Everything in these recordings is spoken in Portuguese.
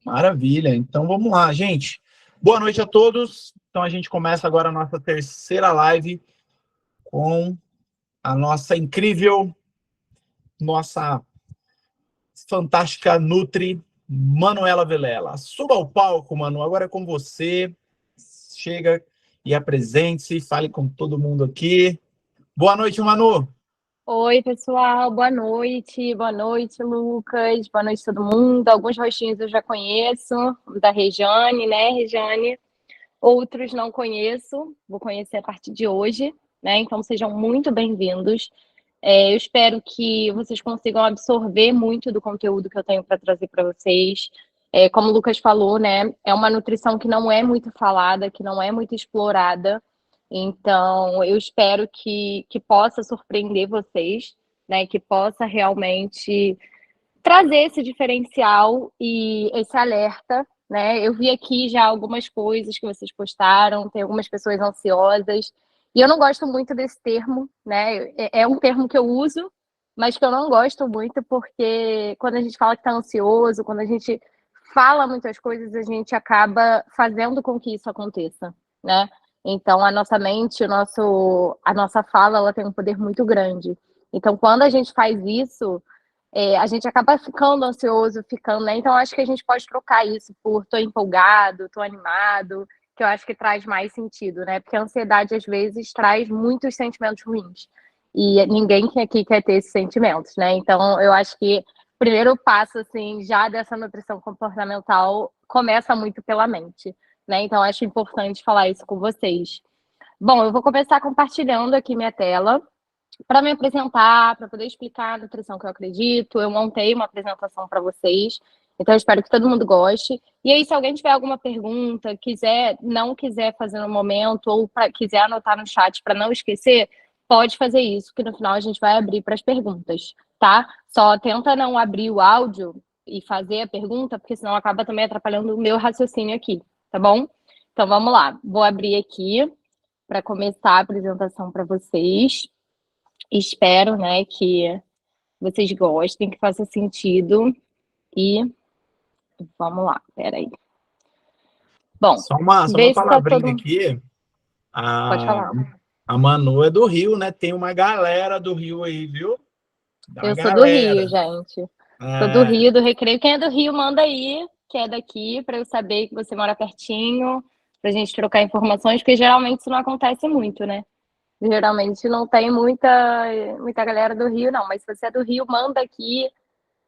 Maravilha. Então vamos lá, gente. Boa noite a todos. Então a gente começa agora a nossa terceira live com a nossa incrível, nossa fantástica Nutri, Manuela Vilela. Suba ao palco, Manu. Agora é com você. Chega e apresente-se, fale com todo mundo aqui. Boa noite, Manu. Oi, pessoal, boa noite, Lucas, boa noite todo mundo. Alguns rostinhos eu já conheço, da Rejane, né, Rejane? Outros não conheço, vou conhecer a partir de hoje, né? Então sejam muito bem-vindos. Eu espero que vocês consigam absorver muito do conteúdo que eu tenho para trazer para vocês. Como o Lucas falou, né, é uma nutrição que não é muito falada, que não é muito explorada. Então, eu espero que possa surpreender vocês, né? Que possa realmente trazer esse diferencial e esse alerta, né? Eu vi aqui já algumas coisas que vocês postaram, tem algumas pessoas ansiosas, e eu não gosto muito desse termo, né? É um termo que eu uso, mas que eu não gosto muito, porque quando a gente fala que está ansioso, quando a gente fala muitas coisas, a gente acaba fazendo com que isso aconteça, né? Então, a nossa mente, a nossa fala, ela tem um poder muito grande. Então, quando a gente faz isso, a gente acaba ficando ansioso, ficando, né? Então, acho que a gente pode trocar isso por tô empolgado, tô animado, que eu acho que traz mais sentido, né? Porque a ansiedade, às vezes, traz muitos sentimentos ruins. E ninguém aqui quer ter esses sentimentos, né? Então, eu acho que o primeiro passo, assim, já dessa nutrição comportamental começa muito pela mente, né? Então, acho importante falar isso com vocês. Bom, eu vou começar compartilhando aqui minha tela para me apresentar, para poder explicar a nutrição que eu acredito. Eu montei uma apresentação para vocês, então eu espero que todo mundo goste. E aí, se alguém tiver alguma pergunta, não quiser fazer no momento, ou quiser anotar no chat para não esquecer, pode fazer isso, que no final a gente vai abrir para as perguntas, tá? Só tenta não abrir o áudio e fazer a pergunta, porque senão acaba também atrapalhando o meu raciocínio aqui, tá bom? Então vamos lá, vou abrir aqui para começar a apresentação para vocês. Espero, né, que vocês gostem, que faça sentido. E vamos lá, peraí. Bom, Só uma vê se tá palavrinha todo. aqui. Pode A, falar. a Manu é do Rio, né? Tem uma galera do Rio aí, viu? Dá uma Eu sou do Rio, galera. gente. Sou do É, Rio, do Recreio. Quem é do Rio, manda aí, que é daqui, para eu saber que você mora pertinho, pra gente trocar informações, porque geralmente isso não acontece muito, né? Geralmente não tem muita galera do Rio, não. Mas se você é do Rio, manda aqui,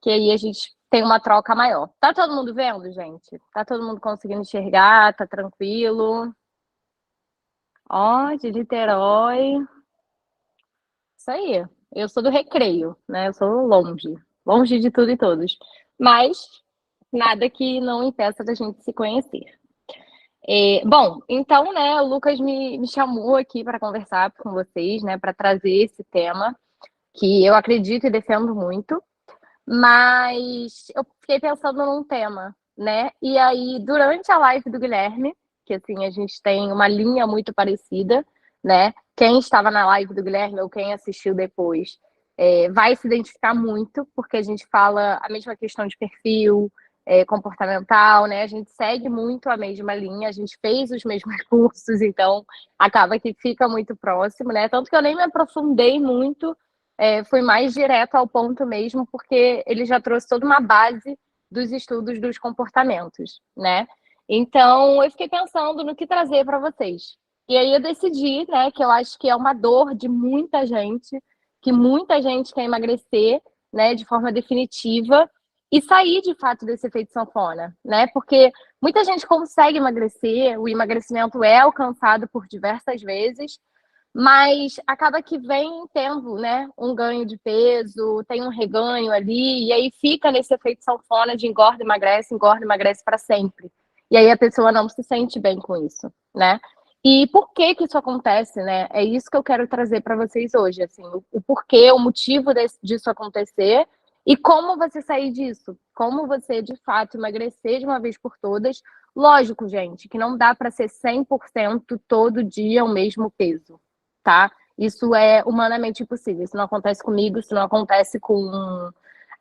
que aí a gente tem uma troca maior. Tá todo mundo vendo, gente? Tá todo mundo conseguindo enxergar? Tá tranquilo? Ó, de Niterói. Isso aí. Eu sou do Recreio, né? Eu sou longe de tudo e todos. Mas nada que não impeça da gente se conhecer. Bom, então, né, o Lucas me chamou aqui para conversar com vocês, né, para trazer esse tema que eu acredito e defendo muito. Mas eu fiquei pensando num tema, né? E aí, durante a live do Guilherme, que assim, a gente tem uma linha muito parecida, né? Quem estava na live do Guilherme ou quem assistiu depois vai se identificar muito, porque a gente fala a mesma questão de perfil, comportamental, né? A gente segue muito a mesma linha, a gente fez os mesmos cursos, então acaba que fica muito próximo, né? Tanto que eu nem me aprofundei muito, fui mais direto ao ponto mesmo, porque ele já trouxe toda uma base dos estudos dos comportamentos, né? Então, eu fiquei pensando no que trazer para vocês. E aí eu decidi, né, que eu acho que é uma dor de muita gente, que muita gente quer emagrecer, né, de forma definitiva e sair de fato desse efeito sanfona, né? Porque muita gente consegue emagrecer, o emagrecimento é alcançado por diversas vezes, mas acaba que vem tendo, né, um ganho de peso, tem um reganho ali, e aí fica nesse efeito sanfona de engorda, emagrece para sempre. E aí a pessoa não se sente bem com isso, né? E por que que isso acontece, né? É isso que eu quero trazer para vocês hoje, assim, o porquê, o motivo disso acontecer e como você sair disso, como você de fato emagrecer de uma vez por todas. Lógico, gente, que não dá para ser 100% todo dia o mesmo peso, tá? Isso é humanamente impossível. Isso não acontece comigo, isso não acontece com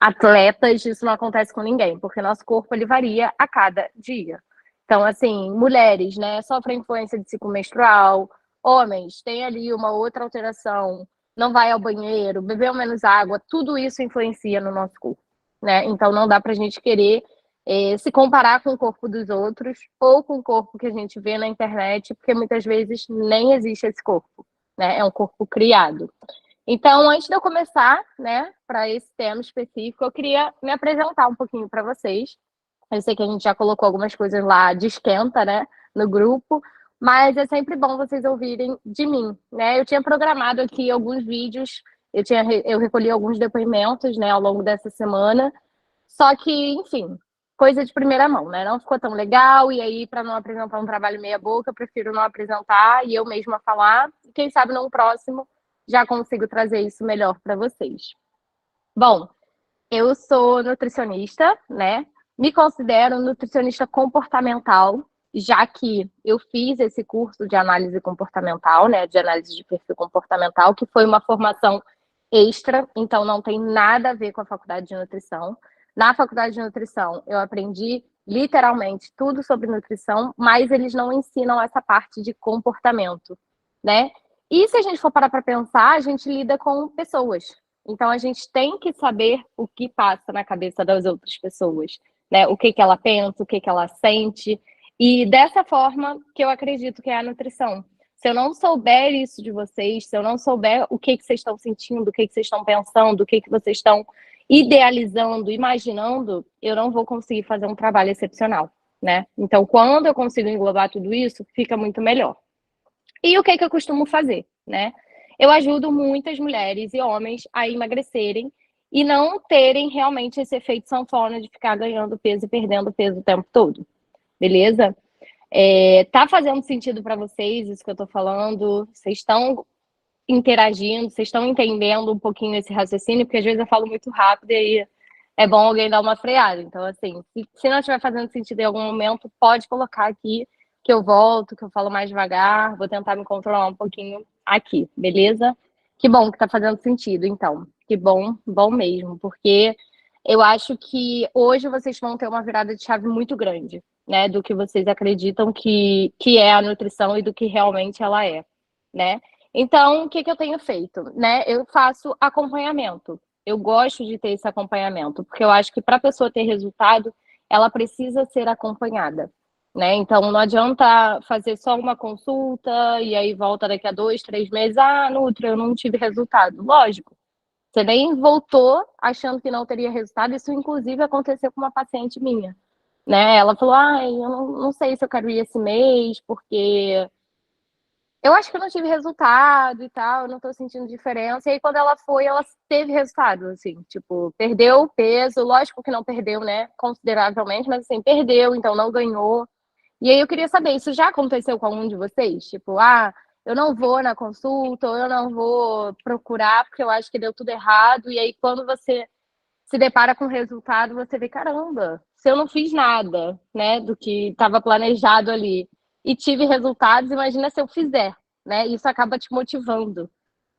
atletas, isso não acontece com ninguém, porque nosso corpo ele varia a cada dia. Então, assim, mulheres, né, sofrem influência de ciclo menstrual, homens têm ali uma outra alteração, não vai ao banheiro, bebeu menos água, tudo isso influencia no nosso corpo, né? Então, não dá pra gente querer se comparar com o corpo dos outros ou com o corpo que a gente vê na internet, porque muitas vezes nem existe esse corpo, né? É um corpo criado. Então, antes de eu começar, né, para esse tema específico, eu queria me apresentar um pouquinho para vocês. Eu sei que a gente já colocou algumas coisas lá de esquenta, né, no grupo, mas é sempre bom vocês ouvirem de mim, né? Eu tinha programado aqui alguns vídeos, eu recolhi alguns depoimentos, né, ao longo dessa semana, só que, enfim, coisa de primeira mão, né? Não ficou tão legal, e aí, para não apresentar um trabalho meia-boca, eu prefiro não apresentar e eu mesma falar. Quem sabe num próximo já consigo trazer isso melhor para vocês. Bom, eu sou nutricionista, né? Me considero nutricionista comportamental, já que eu fiz esse curso de análise comportamental, né? De análise de perfil comportamental, que foi uma formação extra, então não tem nada a ver com a faculdade de nutrição. Na faculdade de nutrição, eu aprendi literalmente tudo sobre nutrição, mas eles não ensinam essa parte de comportamento, né? E se a gente for parar para pensar, a gente lida com pessoas. Então a gente tem que saber o que passa na cabeça das outras pessoas, né? O que que ela pensa, o que que ela sente. E dessa forma que eu acredito que é a nutrição. Se eu não souber isso de vocês, se eu não souber o que vocês estão sentindo, o que vocês estão pensando, o que vocês estão idealizando, imaginando, eu não vou conseguir fazer um trabalho excepcional, né? Então, quando eu consigo englobar tudo isso, fica muito melhor. E o que eu costumo fazer, né? Eu ajudo muitas mulheres e homens a emagrecerem e não terem realmente esse efeito sanfona de ficar ganhando peso e perdendo peso o tempo todo, beleza? Tá fazendo sentido para vocês isso que eu tô falando? Vocês estão interagindo, vocês estão entendendo um pouquinho esse raciocínio? Porque às vezes eu falo muito rápido e aí é bom alguém dar uma freada. Então, assim, se não estiver fazendo sentido em algum momento, pode colocar aqui que eu volto, que eu falo mais devagar, vou tentar me controlar um pouquinho aqui, beleza? Que bom que tá fazendo sentido, então. Que bom, bom mesmo, porque eu acho que hoje vocês vão ter uma virada de chave muito grande, né, do que vocês acreditam que é a nutrição e do que realmente ela é, né? Então, o que eu tenho feito, né? Eu faço acompanhamento. Eu gosto de ter esse acompanhamento, porque eu acho que para a pessoa ter resultado, ela precisa ser acompanhada, né? Então, não adianta fazer só uma consulta e aí volta daqui a 2, 3 meses, Nutri, eu não tive resultado. Lógico, você nem voltou achando que não teria resultado. Isso, inclusive, aconteceu com uma paciente minha, né? Ela falou, eu não sei se eu quero ir esse mês, porque eu acho que eu não tive resultado e tal, eu não tô sentindo diferença. E aí, quando ela foi, ela teve resultado, assim, tipo, perdeu peso, lógico que não perdeu, né, consideravelmente, mas assim, perdeu, então não ganhou. E aí eu queria saber, isso já aconteceu com algum de vocês? Tipo, eu não vou na consulta, ou eu não vou procurar porque eu acho que deu tudo errado. E aí, quando você se depara com o resultado, você vê, caramba, se eu não fiz nada, né, do que estava planejado ali e tive resultados, imagina se eu fizer, né? Isso acaba te motivando.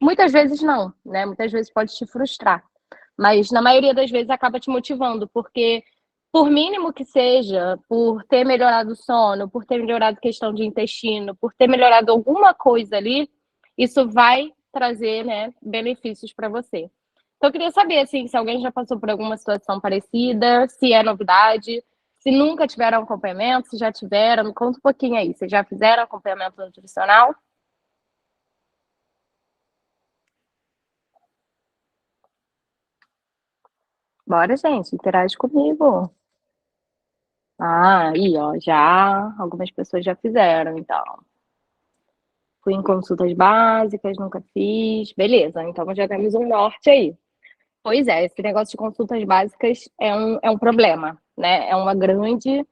Muitas vezes não, né? Muitas vezes pode te frustrar, mas na maioria das vezes acaba te motivando, porque por mínimo que seja, por ter melhorado o sono, por ter melhorado questão de intestino, por ter melhorado alguma coisa ali, isso vai trazer, né, benefícios para você. Então, eu queria saber, assim, se alguém já passou por alguma situação parecida, se é novidade, se nunca tiveram acompanhamento, se já tiveram, me conta um pouquinho aí. Vocês já fizeram acompanhamento nutricional? Bora, gente, interage comigo. Aí, ó, já algumas pessoas já fizeram, então. Fui em consultas básicas, nunca fiz. Beleza, então já temos um norte aí. Pois é, esse negócio de consultas básicas é um problema, né? É uma grande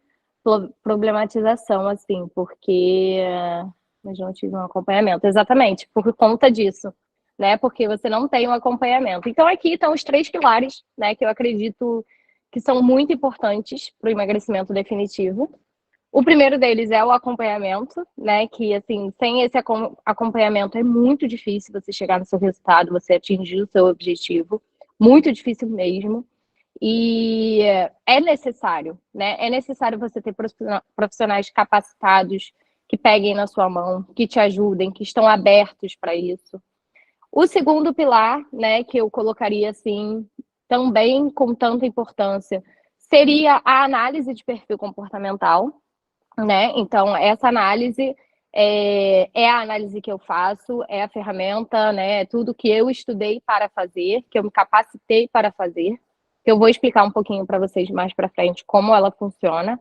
problematização, assim, porque eu não tive um acompanhamento. Exatamente, por conta disso, né? Porque você não tem um acompanhamento. Então, aqui estão os 3 pilares, né? Que eu acredito que são muito importantes para o emagrecimento definitivo. O primeiro deles é o acompanhamento, né? Que, assim, sem esse acompanhamento é muito difícil você chegar no seu resultado, você atingir o seu objetivo. Muito difícil mesmo. E é necessário, né? É necessário você ter profissionais capacitados que peguem na sua mão, que te ajudem, que estão abertos para isso. O segundo pilar, né, que eu colocaria assim, também com tanta importância, seria a análise de perfil comportamental, né? Então, essa análise é a análise que eu faço, é a ferramenta, né? É tudo que eu estudei para fazer, que eu me capacitei para fazer, que eu vou explicar um pouquinho para vocês mais para frente como ela funciona.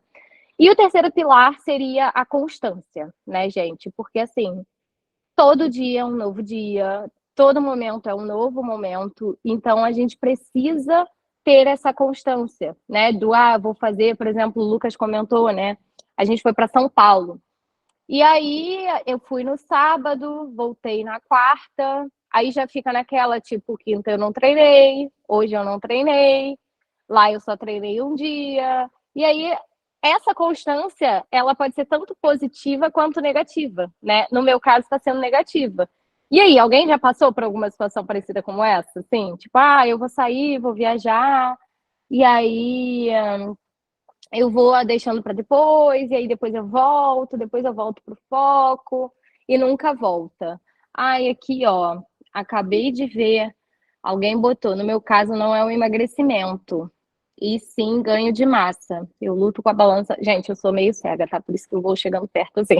E o terceiro pilar seria a constância, né, gente? Porque assim, todo dia é um novo dia, todo momento é um novo momento, então a gente precisa ter essa constância, né? Vou fazer, por exemplo, o Lucas comentou, né? A gente foi para São Paulo. E aí eu fui no sábado, voltei na quarta, aí já fica naquela, tipo, quinta eu não treinei, hoje eu não treinei, lá eu só treinei um dia. E aí essa constância, ela pode ser tanto positiva quanto negativa, né? No meu caso está sendo negativa. E aí, alguém já passou por alguma situação parecida como essa? Assim, tipo, eu vou sair, vou viajar, e aí eu vou deixando para depois, e aí depois eu volto pro foco, e nunca volta. Ai, aqui, ó, acabei de ver, alguém botou, no meu caso não é um emagrecimento, e sim ganho de massa. Eu luto com a balança. Gente, eu sou meio cega, tá? Por isso que eu vou chegando perto, assim.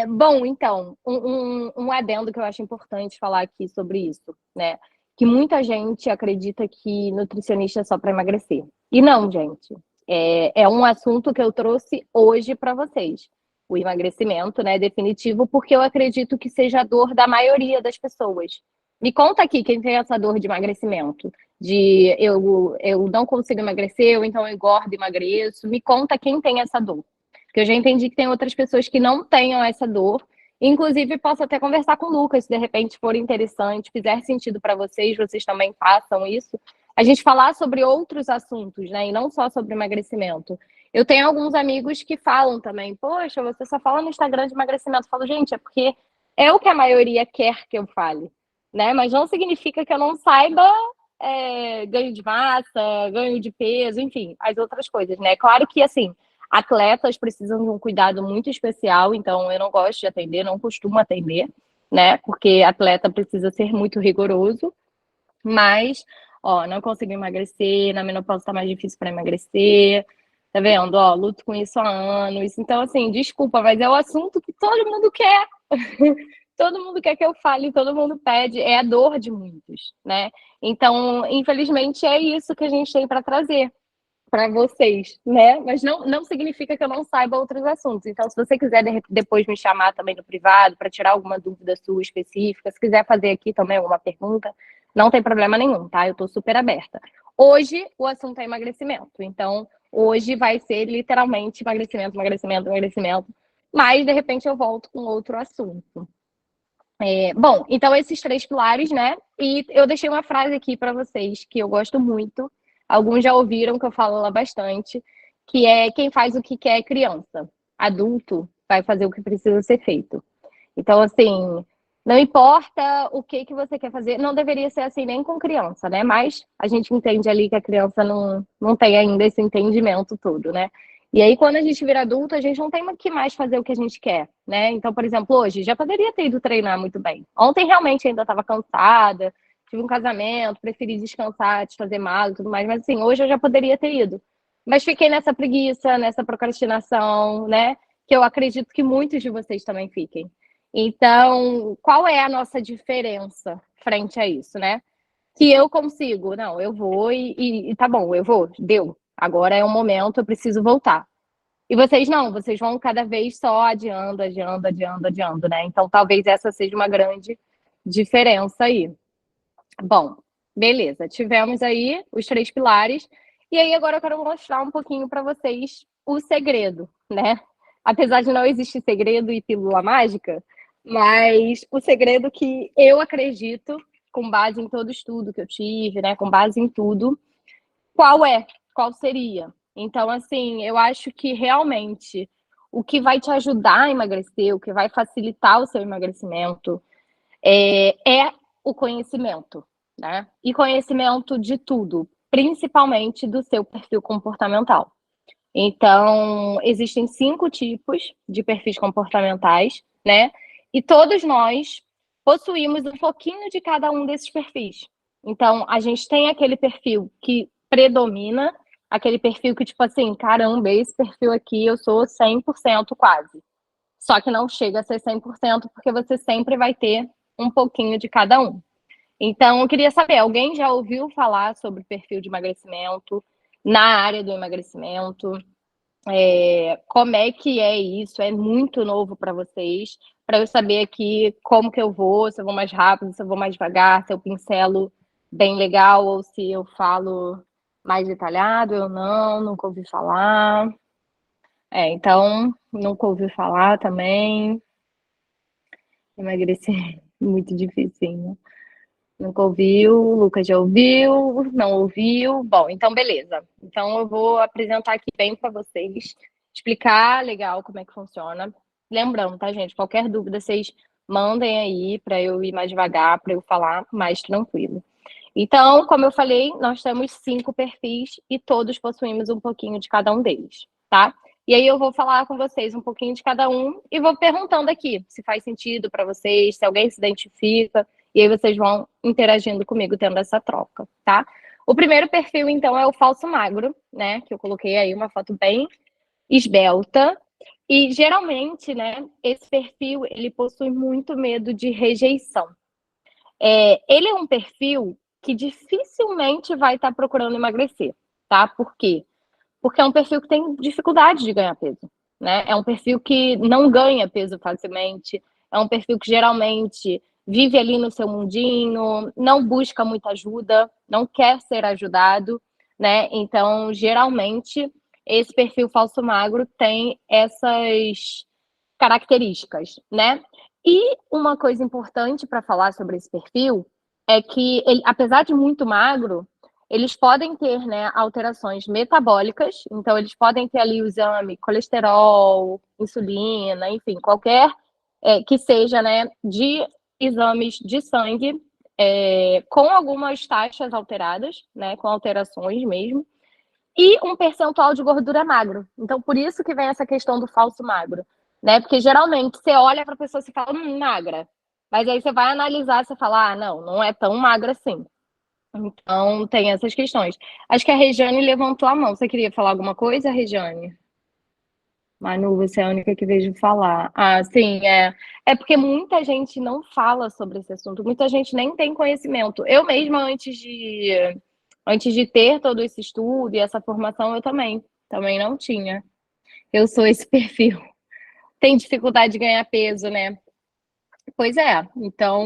Bom, então, um adendo que eu acho importante falar aqui sobre isso, né? Que muita gente acredita que nutricionista é só para emagrecer. E não, gente. É um assunto que eu trouxe hoje para vocês. O emagrecimento, né? Definitivo, porque eu acredito que seja a dor da maioria das pessoas. Me conta aqui quem tem essa dor de emagrecimento. De eu não consigo emagrecer, ou então eu engordo e emagreço. Me conta quem tem essa dor. Porque eu já entendi que tem outras pessoas que não tenham essa dor. Inclusive, posso até conversar com o Lucas, se de repente for interessante, fizer sentido para vocês, vocês também façam isso. A gente falar sobre outros assuntos, né? E não só sobre emagrecimento. Eu tenho alguns amigos que falam também, poxa, você só fala no Instagram de emagrecimento. Eu falo, gente, é porque é o que a maioria quer que eu fale, né? Mas não significa que eu não saiba ganho de massa, ganho de peso, enfim, as outras coisas, né? Claro que, assim, atletas precisam de um cuidado muito especial, então eu não gosto de atender, não costumo atender, né? Porque atleta precisa ser muito rigoroso, mas, ó, não consigo emagrecer, na menopausa tá mais difícil para emagrecer, tá vendo? Ó, luto com isso há anos. Então, assim, desculpa, mas é o assunto que todo mundo quer. Todo mundo quer que eu fale, todo mundo pede, é a dor de muitos, né? Então, infelizmente, é isso que a gente tem para trazer para vocês, né? Mas não significa que eu não saiba outros assuntos. Então, se você quiser depois me chamar também no privado para tirar alguma dúvida sua específica, se quiser fazer aqui também alguma pergunta, não tem problema nenhum, tá? Eu estou super aberta. Hoje o assunto é emagrecimento, então hoje vai ser literalmente emagrecimento, emagrecimento, emagrecimento. Mas de repente eu volto com outro assunto. Bom, então esses três pilares, né? E eu deixei uma frase aqui para vocês que eu gosto muito. Alguns já ouviram que eu falo ela bastante, que é quem faz o que quer é criança. Adulto vai fazer o que precisa ser feito. Então, assim, não importa o que você quer fazer, não deveria ser assim nem com criança, né? Mas a gente entende ali que a criança não tem ainda esse entendimento todo, né? E aí, quando a gente vira adulto, a gente não tem que mais fazer o que a gente quer, né? Então, por exemplo, hoje já poderia ter ido treinar muito bem. Ontem realmente ainda estava cansada, tive um casamento, preferi descansar, desfazer mal e tudo mais, mas assim, hoje eu já poderia ter ido. Mas fiquei nessa preguiça, nessa procrastinação, né? Que eu acredito que muitos de vocês também fiquem. Então, qual é a nossa diferença frente a isso, né? Que eu consigo, não, eu vou e tá bom, eu vou, deu. Agora é o momento, eu preciso voltar. E vocês não, vocês vão cada vez só adiando, adiando, adiando, adiando, né? Então, talvez essa seja uma grande diferença aí. Bom, beleza, tivemos aí os três pilares. E aí, agora eu quero mostrar um pouquinho para vocês o segredo, né? Apesar de não existir segredo e pílula mágica, mas o segredo que eu acredito, com base em todo o estudo que eu tive, né? Com base em tudo, qual é? Qual seria? Então, assim, eu acho que realmente o que vai te ajudar a emagrecer, o que vai facilitar o seu emagrecimento, é o conhecimento, né? E conhecimento de tudo. principalmente do seu perfil comportamental. Então, existem 5 tipos de perfis comportamentais, né? E todos nós possuímos um pouquinho de cada um desses perfis. Então, a gente tem aquele perfil que predomina, aquele perfil que, tipo assim, caramba, esse perfil aqui eu sou 100% quase. Só que não chega a ser 100%, porque você sempre vai ter um pouquinho de cada um. Então, eu queria saber, alguém já ouviu falar sobre perfil de emagrecimento na área do emagrecimento? Como é que é isso? É muito novo para vocês, para eu saber aqui como que eu vou, se eu vou mais rápido, se eu vou mais devagar, se eu pincelo bem legal ou se eu falo mais detalhado, eu não, nunca ouvi falar. Então, nunca ouvi falar também. Emagrecer muito dificinho. Nunca ouviu, o Lucas já ouviu, não ouviu. Bom, então beleza. Então eu vou apresentar aqui bem para vocês, explicar legal como é que funciona. Lembrando, tá, gente? Qualquer dúvida, vocês mandem aí para eu ir mais devagar, para eu falar mais tranquilo. Então, como eu falei, nós temos 5 perfis e todos possuímos um pouquinho de cada um deles, tá? E aí eu vou falar com vocês um pouquinho de cada um e vou perguntando aqui se faz sentido para vocês, se alguém se identifica, e aí vocês vão interagindo comigo, tendo essa troca, tá? O primeiro perfil, então, é o falso magro, né? Que eu coloquei aí uma foto bem esbelta. E geralmente, né, esse perfil ele possui muito medo de rejeição. Ele é um perfil que dificilmente vai estar procurando emagrecer, tá? Por quê? Porque é um perfil que tem dificuldade de ganhar peso, né? É um perfil que não ganha peso facilmente, é um perfil que geralmente vive ali no seu mundinho, não busca muita ajuda, não quer ser ajudado, né? Então, geralmente, esse perfil falso magro tem essas características, né? E uma coisa importante para falar sobre esse perfil é que, ele, apesar de muito magro, eles podem ter, né, alterações metabólicas, então eles podem ter ali o exame colesterol, insulina, enfim, qualquer que seja, né, de exames de sangue com algumas taxas alteradas, né, com alterações mesmo, e um percentual de gordura magro. Então, por isso que vem essa questão do falso magro, né? Porque geralmente você olha para a pessoa e fala, magra. Mas aí você vai analisar, você fala, não, não é tão magra assim. Então, tem essas questões. Acho que a Regiane levantou a mão. Você queria falar alguma coisa, Regiane? Manu, você é a única que vejo falar. Ah, sim, é. É porque muita gente não fala sobre esse assunto, muita gente nem tem conhecimento. Eu mesma, antes de ter todo esse estudo e essa formação, eu também não tinha. Eu sou esse perfil. Tem dificuldade de ganhar peso, né? Pois é. Então,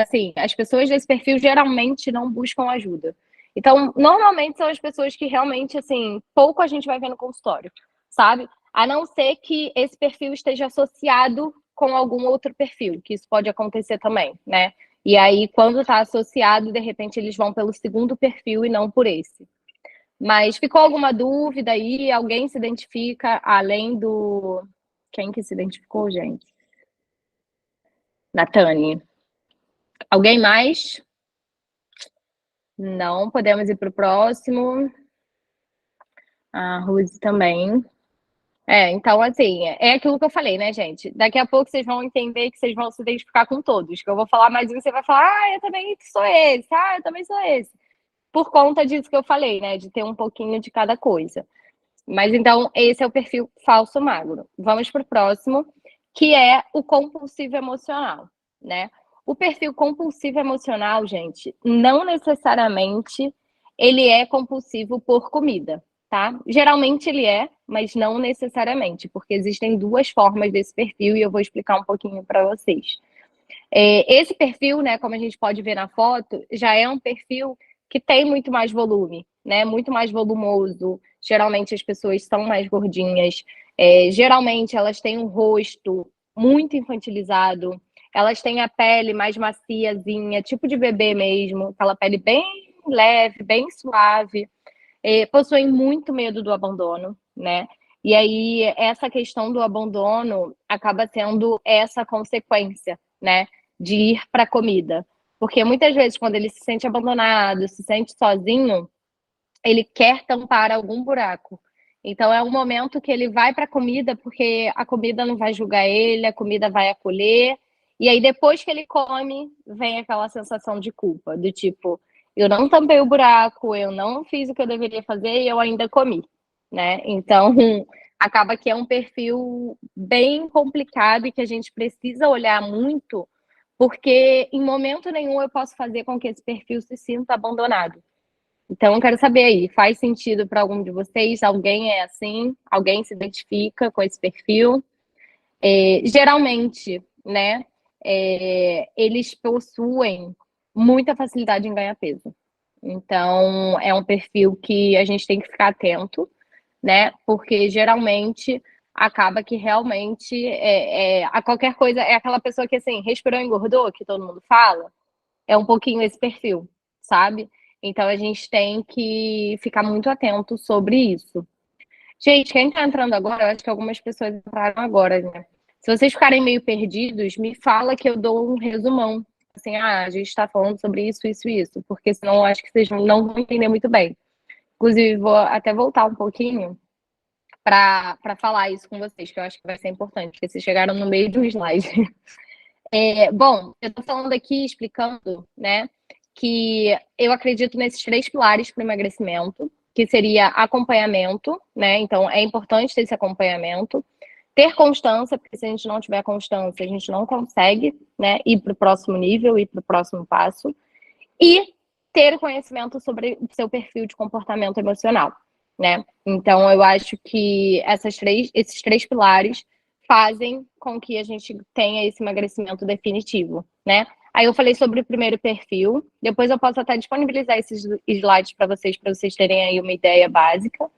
assim, as pessoas desse perfil geralmente não buscam ajuda. Então, normalmente são as pessoas que realmente, assim, pouco a gente vai ver no consultório, sabe? A não ser que esse perfil esteja associado com algum outro perfil, que isso pode acontecer também, né? E aí, quando está associado, de repente eles vão pelo segundo perfil e não por esse. Mas ficou alguma dúvida aí? Alguém se identifica além do. Quem que se identificou, gente? Natane. Alguém mais? Não, podemos ir para o próximo. A Rose também. Então, assim, é aquilo que eu falei, né, gente? Daqui a pouco vocês vão entender que vocês vão se identificar com todos. Que eu vou falar mais um e você vai falar, eu também sou esse, eu também sou esse. Por conta disso que eu falei, né? De ter um pouquinho de cada coisa. Mas então, esse é o perfil falso magro. Vamos para o próximo, que é o compulsivo emocional, né? O perfil compulsivo emocional, gente, não necessariamente ele é compulsivo por comida, tá? Geralmente ele é, mas não necessariamente, porque existem 2 formas desse perfil e eu vou explicar um pouquinho para vocês. Esse perfil, né, como a gente pode ver na foto, já é um perfil que tem muito mais volume, né? Muito mais volumoso. Geralmente as pessoas são mais gordinhas. Geralmente elas têm um rosto muito infantilizado. Elas têm a pele mais maciazinha, tipo de bebê mesmo, aquela pele bem leve, bem suave. Possuem muito medo do abandono, né? E aí essa questão do abandono acaba sendo essa consequência, né? De ir para a comida. Porque muitas vezes, quando ele se sente abandonado, se sente sozinho, ele quer tampar algum buraco. Então, é um momento que ele vai para a comida, porque a comida não vai julgar ele, a comida vai acolher. E aí, depois que ele come, vem aquela sensação de culpa, do tipo, eu não tampei o buraco, eu não fiz o que eu deveria fazer e eu ainda comi, né? Então, acaba que é um perfil bem complicado e que a gente precisa olhar muito, porque em momento nenhum eu posso fazer com que esse perfil se sinta abandonado. Então, eu quero saber aí, faz sentido para algum de vocês? Alguém é assim? Alguém se identifica com esse perfil? Geralmente, né, eles possuem muita facilidade em ganhar peso. Então, é um perfil que a gente tem que ficar atento, né? Porque geralmente acaba que realmente a qualquer coisa é aquela pessoa que assim respirou, engordou, que todo mundo fala, é um pouquinho esse perfil, sabe? Então a gente tem que ficar muito atento sobre isso. Gente, quem tá entrando agora, eu acho que algumas pessoas entraram agora, né? Se vocês ficarem meio perdidos, me fala que eu dou um resumão. Assim, a gente tá falando sobre isso, isso e isso, porque senão eu acho que vocês não vão entender muito bem. Inclusive, vou até voltar um pouquinho para falar isso com vocês, que eu acho que vai ser importante, porque vocês chegaram no meio de um slide. Bom, eu estou falando aqui, explicando, né, que eu acredito nesses 3 pilares para o emagrecimento, que seria acompanhamento, né, então é importante ter esse acompanhamento, ter constância, porque se a gente não tiver constância, a gente não consegue, né, ir para o próximo nível, ir para o próximo passo, e ter conhecimento sobre o seu perfil de comportamento emocional, né? Então, eu acho que esses três pilares fazem com que a gente tenha esse emagrecimento definitivo, né? Aí eu falei sobre o primeiro perfil, depois eu posso até disponibilizar esses slides para vocês terem aí uma ideia básica.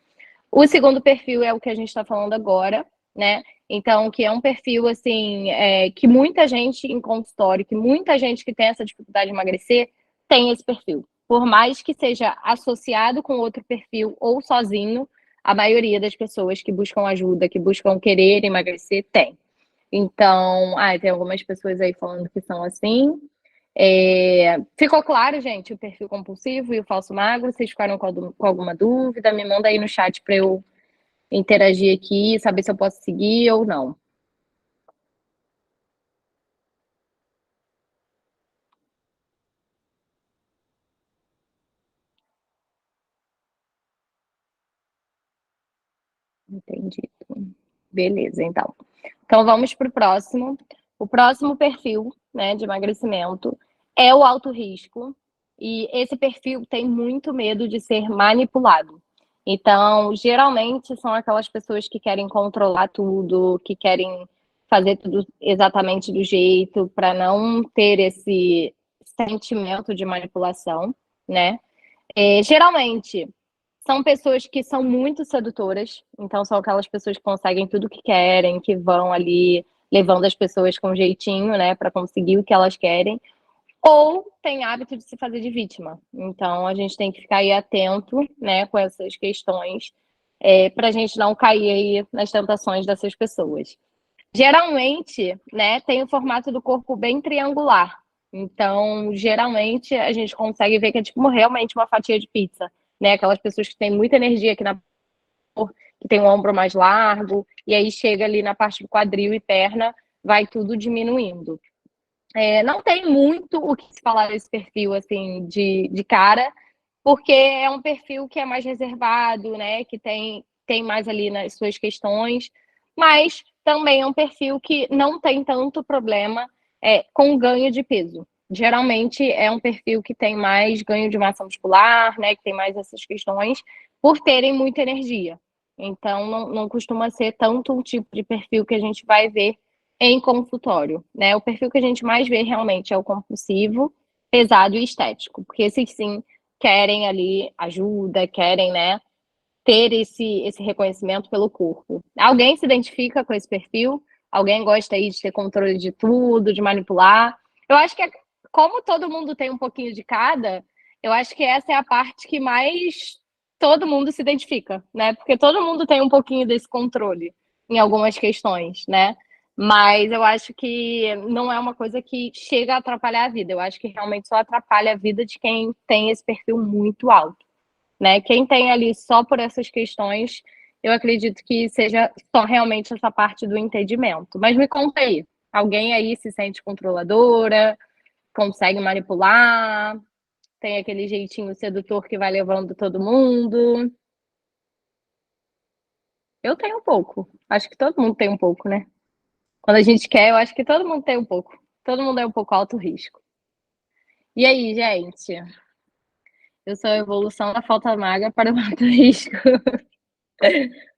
O segundo perfil é o que a gente está falando agora, né? Então, que é um perfil, assim, que muita gente em consultório, que muita gente que tem essa dificuldade de emagrecer, tem esse perfil. Por mais que seja associado com outro perfil ou sozinho, a maioria das pessoas que buscam ajuda, que buscam querer emagrecer, tem. Então, tem algumas pessoas aí falando que são assim. Ficou claro, gente, o perfil compulsivo e o falso magro? Vocês ficaram com alguma dúvida? Me manda aí no chat para eu interagir aqui, saber se eu posso seguir ou não. Entendi. Beleza, então. Então vamos para o próximo. O próximo perfil, né, de emagrecimento é o alto risco. E esse perfil tem muito medo de ser manipulado. Então, geralmente são aquelas pessoas que querem controlar tudo, que querem fazer tudo exatamente do jeito, para não ter esse sentimento de manipulação, né? Geralmente são pessoas que são muito sedutoras, então são aquelas pessoas que conseguem tudo o que querem, que vão ali levando as pessoas com jeitinho, né, para conseguir o que elas querem, ou tem hábito de se fazer de vítima. Então a gente tem que ficar aí atento, né, com essas questões, para a gente não cair aí nas tentações dessas pessoas. Geralmente, né, tem o formato do corpo bem triangular. Então, geralmente, a gente consegue ver que é tipo realmente uma fatia de pizza, né? Aquelas pessoas que têm muita energia aqui que tem um ombro mais largo, e aí chega ali na parte do quadril e perna, vai tudo diminuindo. Não tem muito o que se falar desse perfil, assim, de cara, porque é um perfil que é mais reservado, né? Que tem mais ali nas suas questões, mas também é um perfil que não tem tanto problema com ganho de peso. Geralmente é um perfil que tem mais ganho de massa muscular, né? Que tem mais essas questões, por terem muita energia. Então, não costuma ser tanto um tipo de perfil que a gente vai ver em consultório, né? O perfil que a gente mais vê realmente é o compulsivo, pesado e estético, porque esses sim querem ali ajuda, querem, né, ter esse reconhecimento pelo corpo. Alguém se identifica com esse perfil? Alguém gosta aí de ter controle de tudo, de manipular? Eu acho que como todo mundo tem um pouquinho de cada, eu acho que essa é a parte que mais todo mundo se identifica, né? Porque todo mundo tem um pouquinho desse controle em algumas questões, né? Mas eu acho que não é uma coisa que chega a atrapalhar a vida. Eu acho que realmente só atrapalha a vida de quem tem esse perfil muito alto, né? Quem tem ali só por essas questões, eu acredito que seja só realmente essa parte do entendimento. Mas me conta aí, alguém aí se sente controladora, consegue manipular, tem aquele jeitinho sedutor que vai levando todo mundo? Eu tenho um pouco. Acho que todo mundo tem um pouco, né? Quando a gente quer, eu acho que todo mundo tem um pouco. Todo mundo é um pouco alto risco. E aí, gente? Eu sou a evolução da falta magra para o alto risco.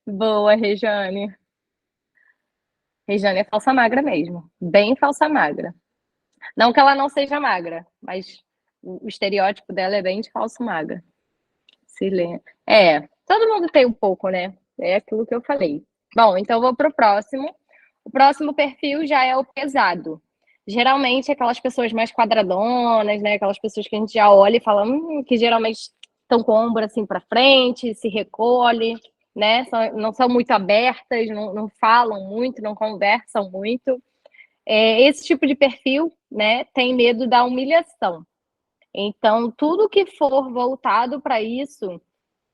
Boa, Rejane. Rejane é falsa magra mesmo. Bem falsa magra. Não que ela não seja magra, mas o estereótipo dela é bem de falso magra. Se lê. Todo mundo tem um pouco, né? É aquilo que eu falei. Bom, então vou pro próximo. O próximo perfil já é o pesado. Geralmente aquelas pessoas mais quadradonas, né? Aquelas pessoas que a gente já olha e fala, que geralmente estão com o ombro assim para frente, se recolhe, né? Não são muito abertas, não falam muito, não conversam muito. Esse tipo de perfil, né, tem medo da humilhação. Então, tudo que for voltado para isso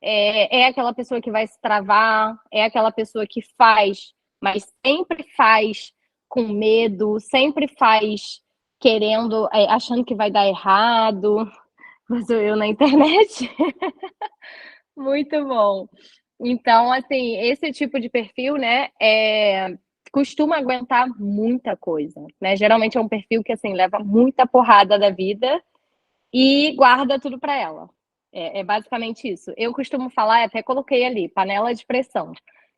é aquela pessoa que vai se travar, é aquela pessoa que faz, mas sempre faz com medo, sempre faz querendo, achando que vai dar errado. Mas eu na internet. Muito bom. Então, assim, esse tipo de perfil, né, costuma aguentar muita coisa, né? Geralmente é um perfil que, assim, leva muita porrada da vida e guarda tudo para ela. É basicamente isso. Eu costumo falar, até coloquei ali, panela de pressão.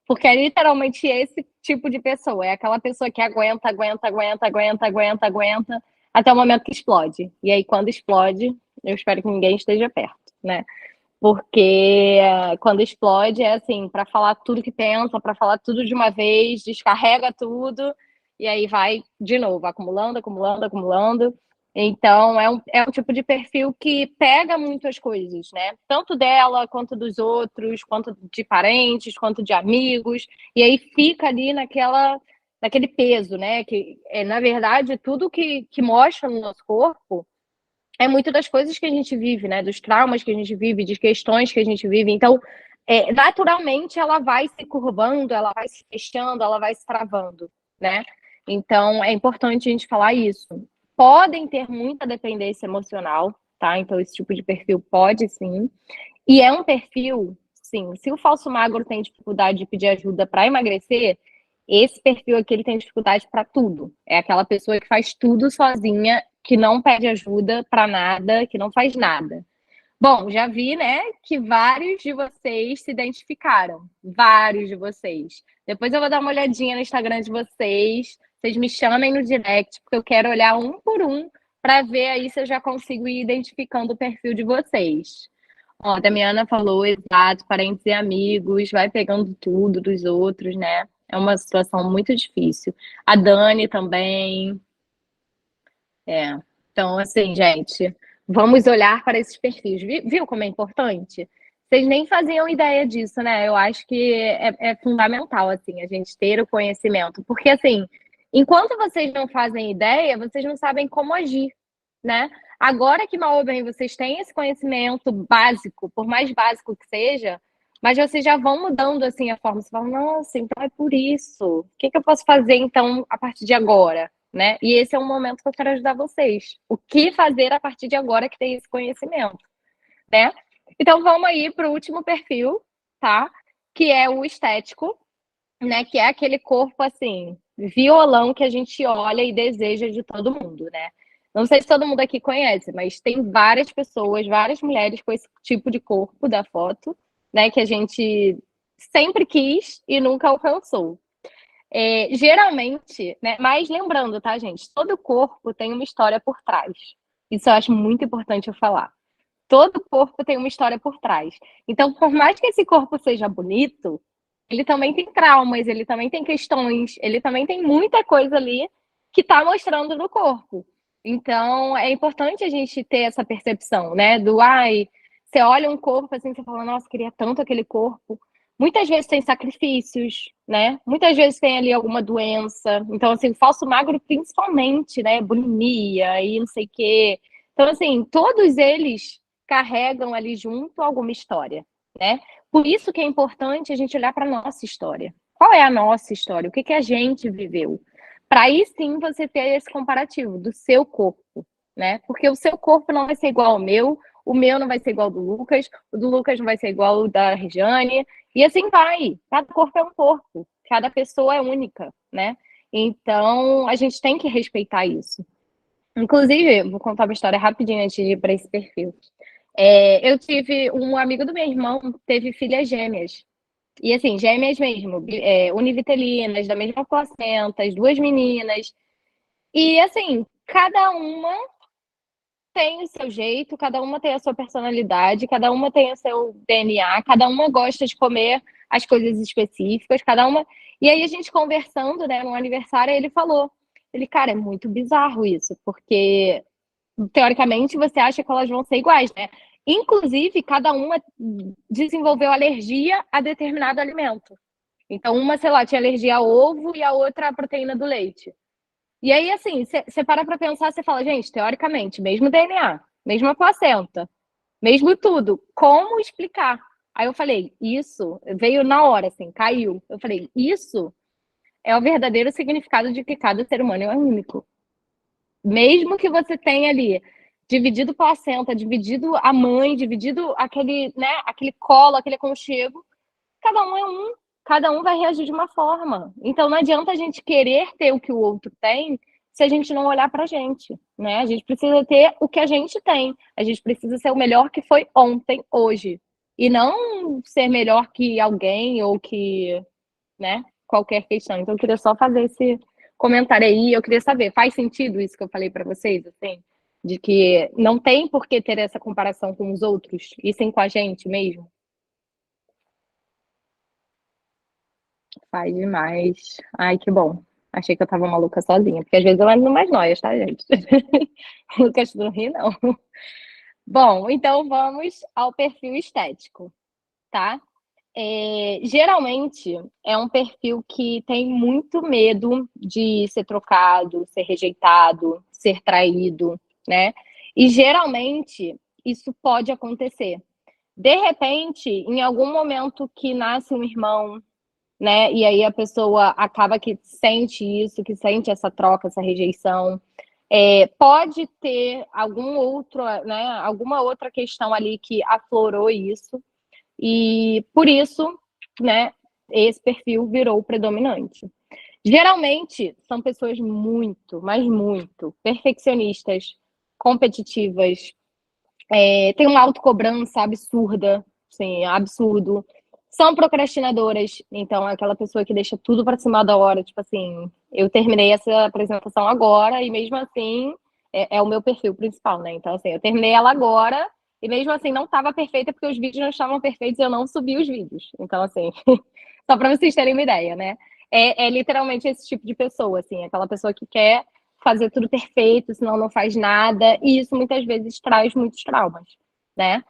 Porque é literalmente esse tipo de pessoa. É aquela pessoa que aguenta, aguenta, aguenta, aguenta, aguenta, aguenta, até o momento que explode. E aí, quando explode, eu espero que ninguém esteja perto, né? Porque quando explode é assim, para falar tudo que pensa, para falar tudo de uma vez, descarrega tudo, e aí vai de novo, acumulando, acumulando, acumulando. Então, é um tipo de perfil que pega muito as coisas, né? Tanto dela, quanto dos outros, quanto de parentes, quanto de amigos, e aí fica ali naquele peso, né? Que, na verdade, tudo que mostra no nosso corpo é muito das coisas que a gente vive, né? Dos traumas que a gente vive, de questões que a gente vive. Então, naturalmente, ela vai se curvando, ela vai se fechando, ela vai se travando, né? Então, é importante a gente falar isso. Podem ter muita dependência emocional, tá? Então, esse tipo de perfil pode sim. E é um perfil, sim. Se o falso magro tem dificuldade de pedir ajuda para emagrecer, esse perfil aqui ele tem dificuldade para tudo. É aquela pessoa que faz tudo sozinha, que não pede ajuda para nada, que não faz nada. Bom, já vi, né, que vários de vocês se identificaram. Vários de vocês. Depois eu vou dar uma olhadinha no Instagram de vocês. Vocês me chamem no direct, porque eu quero olhar um por um para ver aí se eu já consigo ir identificando o perfil de vocês. Ó, a Damiana falou, exato, parentes e amigos, vai pegando tudo dos outros, né? É uma situação muito difícil. A Dani também. É. Então, assim, gente, vamos olhar para esses perfis. Viu como é importante? Vocês nem faziam ideia disso, né? Eu acho que é fundamental, assim, a gente ter o conhecimento. Porque, assim, enquanto vocês não fazem ideia, vocês não sabem como agir, né? Agora que mal ou bem vocês têm esse conhecimento básico, por mais básico que seja, mas vocês já vão mudando, assim, a forma. Você fala, nossa, então é por isso. O que eu posso fazer, então, a partir de agora? Né? E esse é um momento que eu quero ajudar vocês. O que fazer a partir de agora que tem esse conhecimento, né? Então vamos aí para o último perfil, tá? Que é o estético, né? Que é aquele corpo assim, violão que a gente olha e deseja de todo mundo, né? Não sei se todo mundo aqui conhece, mas tem várias pessoas, várias mulheres com esse tipo de corpo da foto, né? Que a gente sempre quis e nunca alcançou. Geralmente, né? Mas lembrando, tá, gente? Todo corpo tem uma história por trás. Isso eu acho muito importante eu falar. Todo corpo tem uma história por trás. Então, por mais que esse corpo seja bonito, ele também tem traumas, ele também tem questões, ele também tem muita coisa ali que está mostrando no corpo. Então, é importante a gente ter essa percepção, né? Você olha um corpo assim, você fala, nossa, queria tanto aquele corpo, muitas vezes tem sacrifícios, né? Muitas vezes tem ali alguma doença. Então, assim, o falso magro principalmente, né? Bulimia e não sei o quê. Então, assim, todos eles carregam ali junto alguma história, né? Por isso que é importante a gente olhar para a nossa história. Qual é a nossa história? O que, que a gente viveu? Para aí sim você ter esse comparativo do seu corpo, né? Porque o seu corpo não vai ser igual ao meu, o meu não vai ser igual ao do Lucas, o do Lucas não vai ser igual ao da Regiane, e assim vai. Cada corpo é um corpo, cada pessoa é única, né? Então a gente tem que respeitar isso. Inclusive, vou contar uma história rapidinho antes de ir para esse perfil. Eu tive um amigo do meu irmão, teve filhas gêmeas. E assim, gêmeas mesmo, univitelinas, da mesma placenta, as duas meninas. E assim, cada uma tem o seu jeito, cada uma tem a sua personalidade, cada uma tem o seu DNA, cada uma gosta de comer as coisas específicas, cada uma. E aí a gente conversando, né, no aniversário, ele falou, cara, é muito bizarro isso, porque teoricamente você acha que elas vão ser iguais, né? Inclusive, cada uma desenvolveu alergia a determinado alimento. Então, uma, sei lá, tinha alergia a ovo e a outra à proteína do leite. E aí, assim, você para pensar, você fala, gente, teoricamente, mesmo DNA, mesma placenta, mesmo tudo, como explicar? Aí eu falei, isso veio na hora, assim, caiu. Eu falei, isso é o verdadeiro significado de que cada ser humano é único. Mesmo que você tenha ali dividido placenta, dividido a mãe, dividido aquele, né, aquele colo, aquele aconchego, cada um é um, cada um vai reagir de uma forma. Então não adianta a gente querer ter o que o outro tem se a gente não olhar pra gente, né? A gente precisa ter o que a gente tem. A gente precisa ser o melhor que foi ontem, hoje. E não ser melhor que alguém ou que, né, qualquer questão. Então eu queria só fazer esse comentário aí, eu queria saber, faz sentido isso que eu falei para vocês, assim, de que não tem por que ter essa comparação com os outros, e sim com a gente mesmo? Faz demais. Ai, que bom. Achei que eu tava maluca sozinha, porque às vezes eu ando mais noias, tá, gente? Lucas não ri, não. Bom, então vamos ao perfil estético, tá? Geralmente é um perfil que tem muito medo de ser trocado, ser rejeitado, ser traído, né? E geralmente isso pode acontecer. De repente, em algum momento que nasce um irmão, né? E aí a pessoa acaba que sente isso, que sente essa troca, essa rejeição. Pode ter algum outro, né? Alguma outra questão ali que aflorou isso. E por isso, né, esse perfil virou predominante. Geralmente são pessoas muito, mas muito perfeccionistas, competitivas, tem uma autocobrança absurda, assim, absurdo. São procrastinadoras, então é aquela pessoa que deixa tudo para cima da hora, tipo assim, eu terminei essa apresentação agora e mesmo assim é o meu perfil principal, né? Então assim, eu terminei ela agora e mesmo assim não estava perfeita porque os vídeos não estavam perfeitos e eu não subi os vídeos. Então assim, só para vocês terem uma ideia, né? É literalmente esse tipo de pessoa, assim, aquela pessoa que quer fazer tudo perfeito, senão não faz nada, e isso muitas vezes traz muitos traumas, né?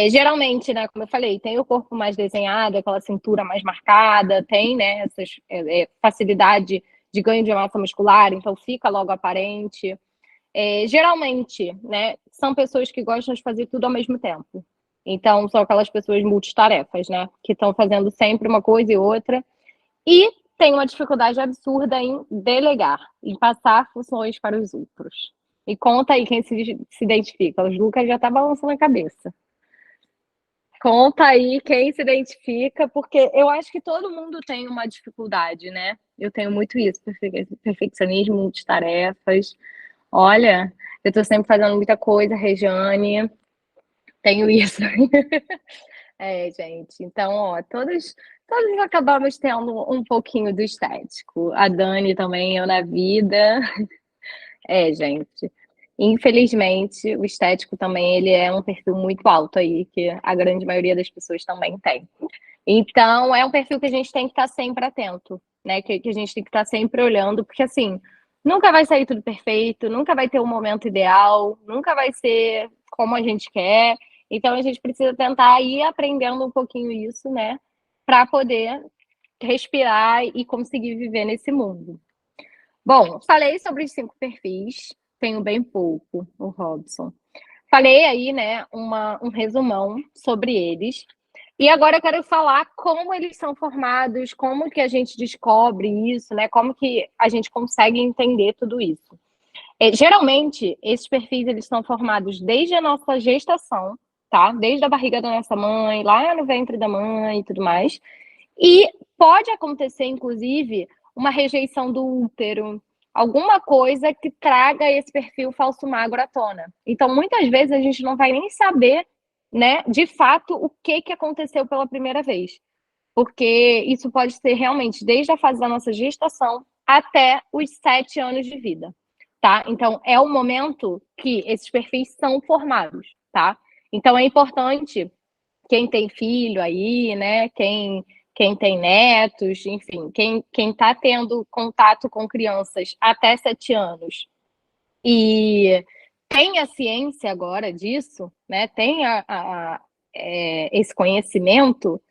Geralmente, né, como eu falei, tem o corpo mais desenhado, aquela cintura mais marcada, tem, né, essa facilidade de ganho de massa muscular, então fica logo aparente. Geralmente, né, são pessoas que gostam de fazer tudo ao mesmo tempo. Então, são aquelas pessoas multitarefas, né, que estão fazendo sempre uma coisa e outra. E tem uma dificuldade absurda em delegar, em passar funções para os outros. E conta aí quem se identifica. O Lucas já está balançando a cabeça. Conta aí quem se identifica, porque eu acho que todo mundo tem uma dificuldade, né? Eu tenho muito isso, perfeccionismo, multitarefas. Olha, eu estou sempre fazendo muita coisa, Regiane, tenho isso. Gente, então, ó, todos acabamos tendo um pouquinho do estético. A Dani também, eu na vida. Gente. Infelizmente, o estético também, ele é um perfil muito alto aí, que a grande maioria das pessoas também tem. Então, é um perfil que a gente tem que estar sempre atento, né? Que a gente tem que estar sempre olhando, porque assim, nunca vai sair tudo perfeito, nunca vai ter um momento ideal, nunca vai ser como a gente quer. Então, a gente precisa tentar ir aprendendo um pouquinho isso, né? para poder respirar e conseguir viver nesse mundo. Bom, falei sobre os 5 perfis, tenho bem pouco, o Robson. Falei aí, né, um resumão sobre eles. E agora eu quero falar como eles são formados, como que a gente descobre isso, né? Como que a gente consegue entender tudo isso. Geralmente, esses perfis eles são formados desde a nossa gestação, tá? Desde a barriga da nossa mãe, lá no ventre da mãe e tudo mais. E pode acontecer, inclusive, uma rejeição do útero, alguma coisa que traga esse perfil falso magro à tona. Então, muitas vezes, a gente não vai nem saber, né, de fato, o que aconteceu pela primeira vez. Porque isso pode ser realmente desde a fase da nossa gestação até os 7 anos de vida, tá? Então, é o momento que esses perfis são formados, tá? Então, é importante quem tem filho aí, né? Quem tem netos, enfim, quem está tendo contato com crianças até 7 anos e tem a ciência agora disso, né? Tem esse conhecimento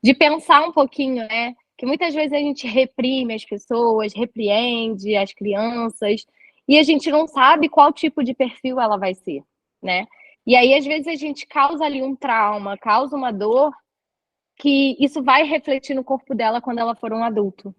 de pensar um pouquinho, né? Que muitas vezes a gente reprime as pessoas, repreende as crianças, e a gente não sabe qual tipo de perfil ela vai ser, né? E aí, às vezes, a gente causa ali um trauma, causa uma dor, que isso vai refletir no corpo dela quando ela for um adulto.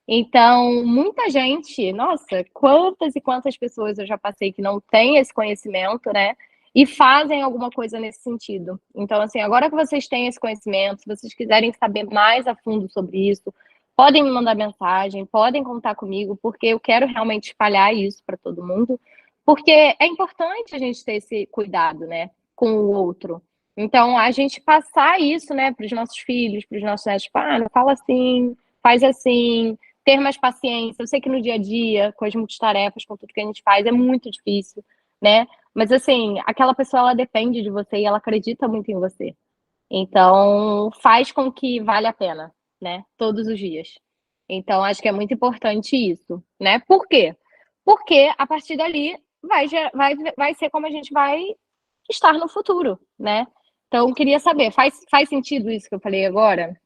Então, muita gente, nossa, quantas e quantas pessoas eu já passei que não têm esse conhecimento, né? E fazem alguma coisa nesse sentido. Então, assim, agora que vocês têm esse conhecimento, se vocês quiserem saber mais a fundo sobre isso, podem me mandar mensagem, podem contar comigo, porque eu quero realmente espalhar isso para todo mundo, porque é importante a gente ter esse cuidado, né, com o outro. Então, a gente passar isso, né, para os nossos filhos, para os nossos netos, não fala assim, faz assim, ter mais paciência. Eu sei que no dia a dia, com as multitarefas, com tudo que a gente faz, é muito difícil, né? Mas, assim, aquela pessoa, ela depende de você e ela acredita muito em você. Então, faz com que vale a pena, né? Todos os dias. Então, acho que é muito importante isso, né? Por quê? Porque a partir dali vai ser como a gente vai estar no futuro, né? Então, queria saber, faz sentido isso que eu falei agora?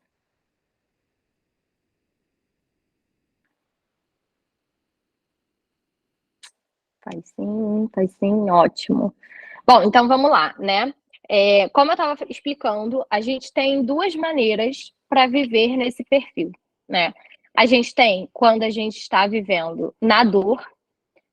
Faz sim, ótimo. Bom, então vamos lá, né? Como eu estava explicando, a gente tem 2 maneiras para viver nesse perfil, né? A gente tem quando a gente está vivendo na dor,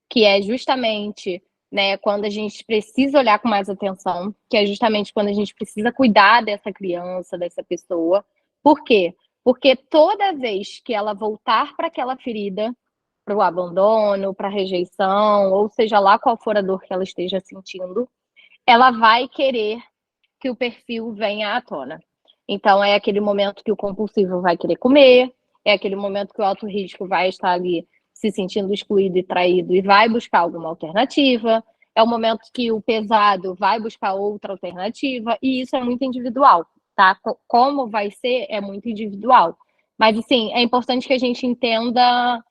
que é justamente, né, quando a gente precisa olhar com mais atenção, que é justamente quando a gente precisa cuidar dessa criança, dessa pessoa. Por quê? Porque toda vez que ela voltar para aquela ferida, para o abandono, para a rejeição, ou seja lá qual for a dor que ela esteja sentindo, ela vai querer que o perfil venha à tona. Então, é aquele momento que o compulsivo vai querer comer, é aquele momento que o alto risco vai estar ali se sentindo excluído e traído e vai buscar alguma alternativa, é o momento que o pesado vai buscar outra alternativa, e isso é muito individual, tá? Como vai ser é muito individual. Mas, assim, é importante que a gente entenda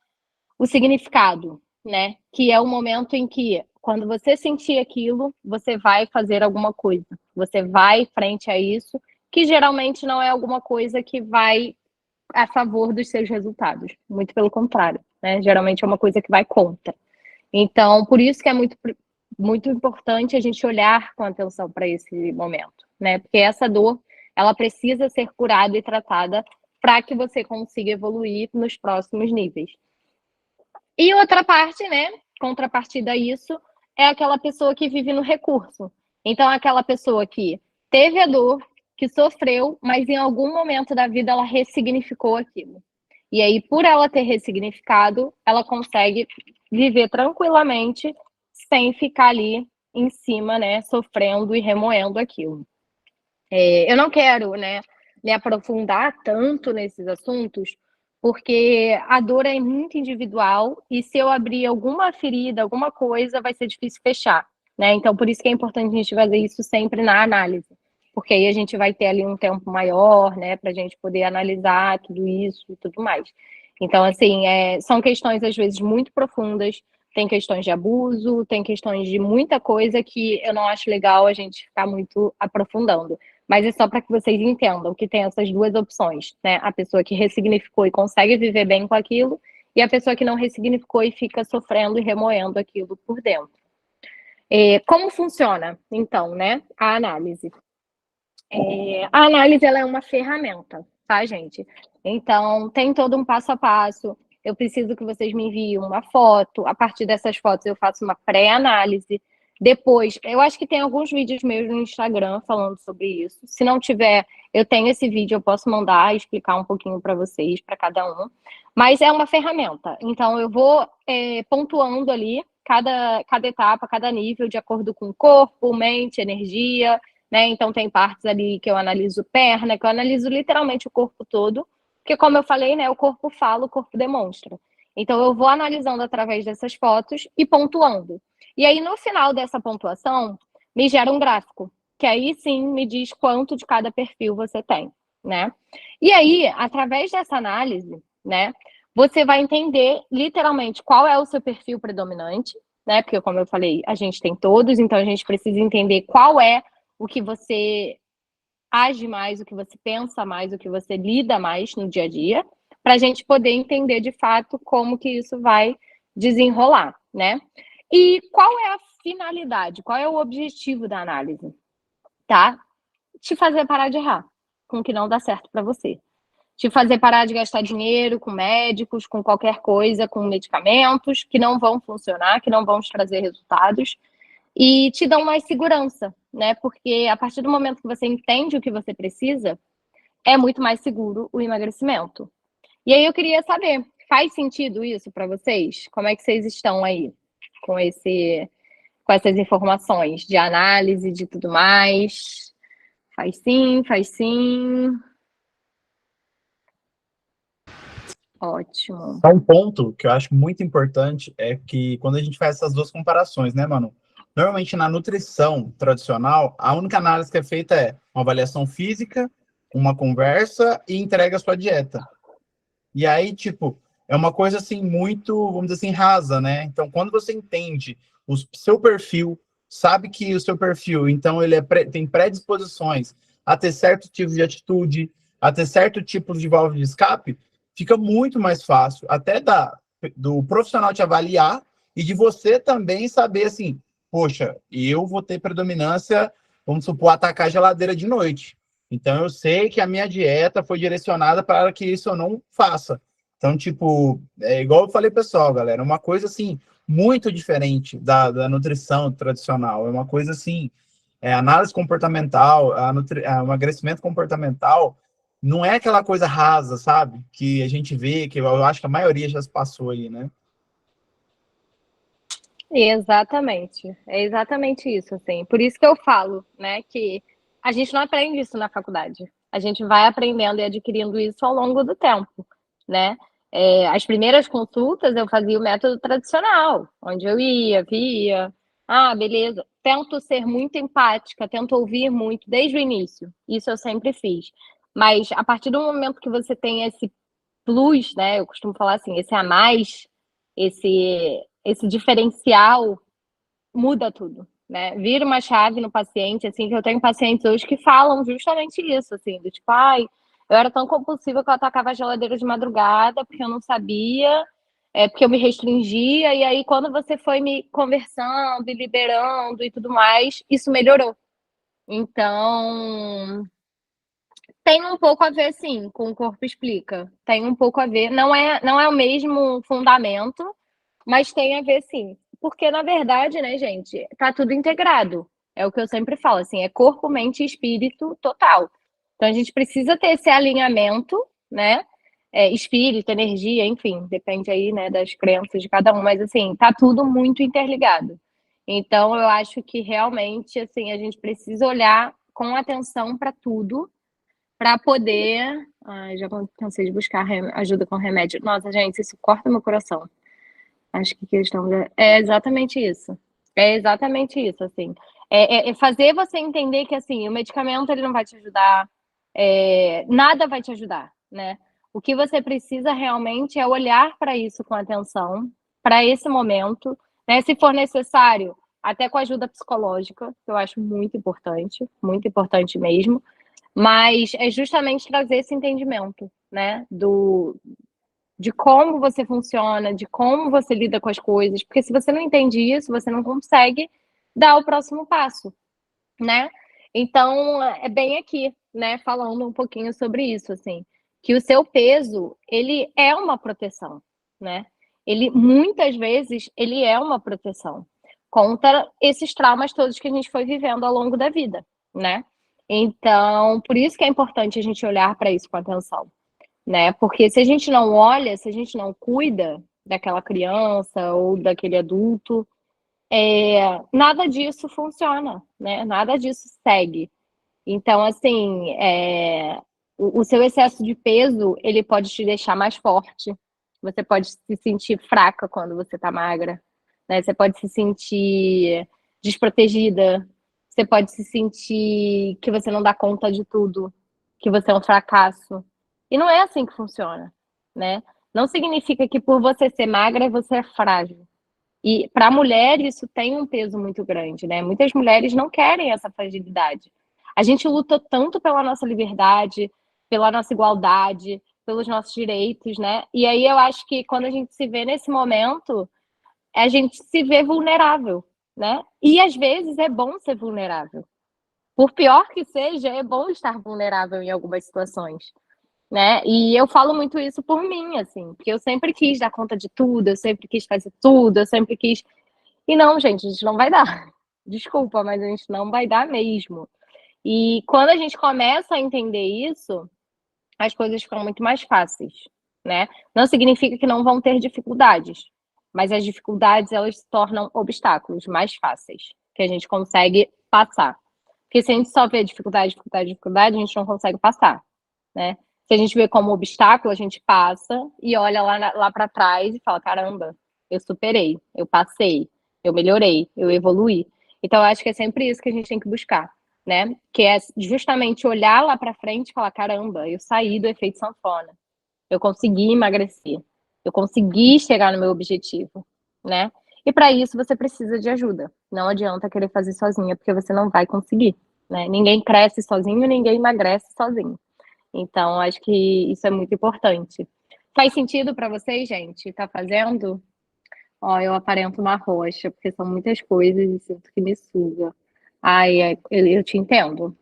o significado, né? Que é o momento em que, quando você sentir aquilo, você vai fazer alguma coisa. Você vai frente a isso, que geralmente não é alguma coisa que vai a favor dos seus resultados. Muito pelo contrário, né? Geralmente é uma coisa que vai contra. Então, por isso que é muito importante a gente olhar com atenção para esse momento, né? Porque essa dor, ela precisa ser curada e tratada para que você consiga evoluir nos próximos níveis. E outra parte, né, contrapartida a isso, é aquela pessoa que vive no recurso. Então, aquela pessoa que teve a dor, que sofreu, mas em algum momento da vida ela ressignificou aquilo. E aí, por ela ter ressignificado, ela consegue viver tranquilamente sem ficar ali em cima, né, sofrendo e remoendo aquilo. Eu não quero, né, me aprofundar tanto nesses assuntos, porque a dor é muito individual e se eu abrir alguma ferida, alguma coisa, vai ser difícil fechar, né? Então, por isso que é importante a gente fazer isso sempre na análise, porque aí a gente vai ter ali um tempo maior, né, para a gente poder analisar tudo isso e tudo mais. Então, assim, são questões às vezes muito profundas, tem questões de abuso, tem questões de muita coisa que eu não acho legal a gente ficar muito aprofundando. mas é só para que vocês entendam que tem essas duas opções, né? A pessoa que ressignificou e consegue viver bem com aquilo, e a pessoa que não ressignificou e fica sofrendo e remoendo aquilo por dentro. Como funciona, então, né, a análise? A análise, ela é uma ferramenta, tá, gente? Então, tem todo um passo a passo. Eu preciso que vocês me enviem uma foto. A partir dessas fotos, eu faço uma pré-análise. Depois, eu acho que tem alguns vídeos meus no Instagram falando sobre isso. Se não tiver, eu tenho esse vídeo, eu posso mandar, explicar um pouquinho para vocês, para cada um. Mas é uma ferramenta. Então, eu vou pontuando ali cada etapa, cada nível, de acordo com o corpo, mente, energia, né? Então, tem partes ali que eu analiso perna, que eu analiso literalmente o corpo todo, porque, como eu falei, né, o corpo fala, o corpo demonstra. Então, eu vou analisando através dessas fotos e pontuando. E aí, no final dessa pontuação, me gera um gráfico, que aí sim me diz quanto de cada perfil você tem, né? E aí, através dessa análise, né, você vai entender literalmente qual é o seu perfil predominante, né? Porque, como eu falei, a gente tem todos, então a gente precisa entender qual é o que você age mais, o que você pensa mais, o que você lida mais no dia a dia, para a gente poder entender de fato como que isso vai desenrolar, né? E qual é a finalidade, qual é o objetivo da análise, tá? Te fazer parar de errar com o que não dá certo para você. Te fazer parar de gastar dinheiro com médicos, com qualquer coisa, com medicamentos que não vão funcionar, que não vão te trazer resultados, e te dão mais segurança, né? Porque a partir do momento que você entende o que você precisa, é muito mais seguro o emagrecimento. E aí eu queria saber, faz sentido isso para vocês? Como é que vocês estão aí com com essas informações de análise, de tudo mais? Faz sim, faz sim. Ótimo. Um ponto que eu acho muito importante é que quando a gente faz essas duas comparações, né, mano? Normalmente na nutrição tradicional, a única análise que é feita é uma avaliação física, uma conversa e entrega a sua dieta. E aí, tipo, é uma coisa assim muito, vamos dizer assim, rasa, né? Então, quando você entende o seu perfil, sabe que o seu perfil, então ele tem predisposições a ter certo tipo de atitude, a ter certo tipo de válvula de escape, fica muito mais fácil até do profissional te avaliar e de você também saber assim, poxa, eu vou ter predominância, vamos supor, atacar a geladeira de noite. Então, eu sei que a minha dieta foi direcionada para que isso eu não faça. Então, tipo, é igual eu falei, pessoal, galera, uma coisa, assim, muito diferente da nutrição tradicional. É uma coisa, assim, análise comportamental, o emagrecimento comportamental, não é aquela coisa rasa, sabe? Que a gente vê, que eu acho que a maioria já se passou aí, né? Exatamente. É exatamente isso, assim. Por isso que eu falo, né, que a gente não aprende isso na faculdade. A gente vai aprendendo e adquirindo isso ao longo do tempo, né? As primeiras consultas eu fazia o método tradicional, onde eu ia, via, beleza. Tento ser muito empática, tento ouvir muito desde o início. Isso eu sempre fiz. Mas a partir do momento que você tem esse plus, né? Eu costumo falar assim, esse a mais, esse diferencial muda tudo, né? Vira uma chave no paciente, assim, que eu tenho pacientes hoje que falam justamente isso, assim, do tipo, ai, eu era tão compulsiva que eu atacava a geladeira de madrugada porque eu não sabia, porque eu me restringia, e aí quando você foi me conversando e liberando e tudo mais, isso melhorou. Então, tem um pouco a ver, sim, com o corpo explica. Tem um pouco a ver. Não é o mesmo fundamento, mas tem a ver, sim. Porque, na verdade, né, gente, tá tudo integrado. É o que eu sempre falo, assim, é corpo, mente e espírito total. Então, a gente precisa ter esse alinhamento, né? Espírito, energia, enfim, depende aí, né, das crenças de cada um, mas, assim, tá tudo muito interligado. Então, eu acho que realmente, assim, a gente precisa olhar com atenção para tudo, para poder. Ai, já cansei de buscar ajuda com remédio. Nossa, gente, isso corta meu coração. Acho que questão é exatamente isso. É exatamente isso, assim. É fazer você entender que, assim, o medicamento ele não vai te ajudar, nada vai te ajudar, né? O que você precisa realmente é olhar para isso com atenção, para esse momento, né? Se for necessário, até com ajuda psicológica, que eu acho muito importante mesmo, Mas é justamente trazer esse entendimento, né, de como você funciona, de como você lida com as coisas, porque se você não entende isso, você não consegue dar o próximo passo, né? Então, é bem aqui, né, falando um pouquinho sobre isso, assim, que o seu peso, ele é uma proteção, né? Ele, muitas vezes, ele é uma proteção contra esses traumas todos que a gente foi vivendo ao longo da vida, né? Então, por isso que é importante a gente olhar para isso com atenção, né? Porque se a gente não olha, se a gente não cuida daquela criança ou daquele adulto, nada disso funciona, né? Nada disso segue. Então, assim, o seu excesso de peso, ele pode te deixar mais forte. Você pode se sentir fraca quando você tá magra, né? Você pode se sentir desprotegida. Você pode se sentir que você não dá conta de tudo, que você é um fracasso. E não é assim que funciona, né? Não significa que por você ser magra, você é frágil. E para a mulher isso tem um peso muito grande, né? Muitas mulheres não querem essa fragilidade. A gente luta tanto pela nossa liberdade, pela nossa igualdade, pelos nossos direitos, né? E aí eu acho que quando a gente se vê nesse momento, a gente se vê vulnerável, né? E às vezes é bom ser vulnerável. Por pior que seja, é bom estar vulnerável em algumas situações, né? E eu falo muito isso por mim, assim, porque eu sempre quis dar conta de tudo, eu sempre quis fazer tudo, eu sempre quis. E não, gente, a gente não vai dar. Desculpa, mas a gente não vai dar mesmo. E quando a gente começa a entender isso, as coisas ficam muito mais fáceis, né? Não significa que não vão ter dificuldades, mas as dificuldades elas se tornam obstáculos mais fáceis, que a gente consegue passar. Porque se a gente só vê dificuldade, dificuldade, dificuldade, a gente não consegue passar, né? Se a gente vê como obstáculo, a gente passa e olha lá para trás e fala: caramba, eu superei, eu passei, eu melhorei, eu evoluí. Então, eu acho que é sempre isso que a gente tem que buscar, né? Que é justamente olhar lá para frente e falar: caramba, eu saí do efeito sanfona, eu consegui emagrecer, eu consegui chegar no meu objetivo, né? E para isso você precisa de ajuda. Não adianta querer fazer sozinha, porque você não vai conseguir, né? Ninguém cresce sozinho, ninguém emagrece sozinho. Então, acho que isso é muito importante. Faz sentido para vocês, gente? Tá fazendo? Ó, eu aparento uma rocha, porque são muitas coisas e sinto que me suga. Ai, eu te entendo.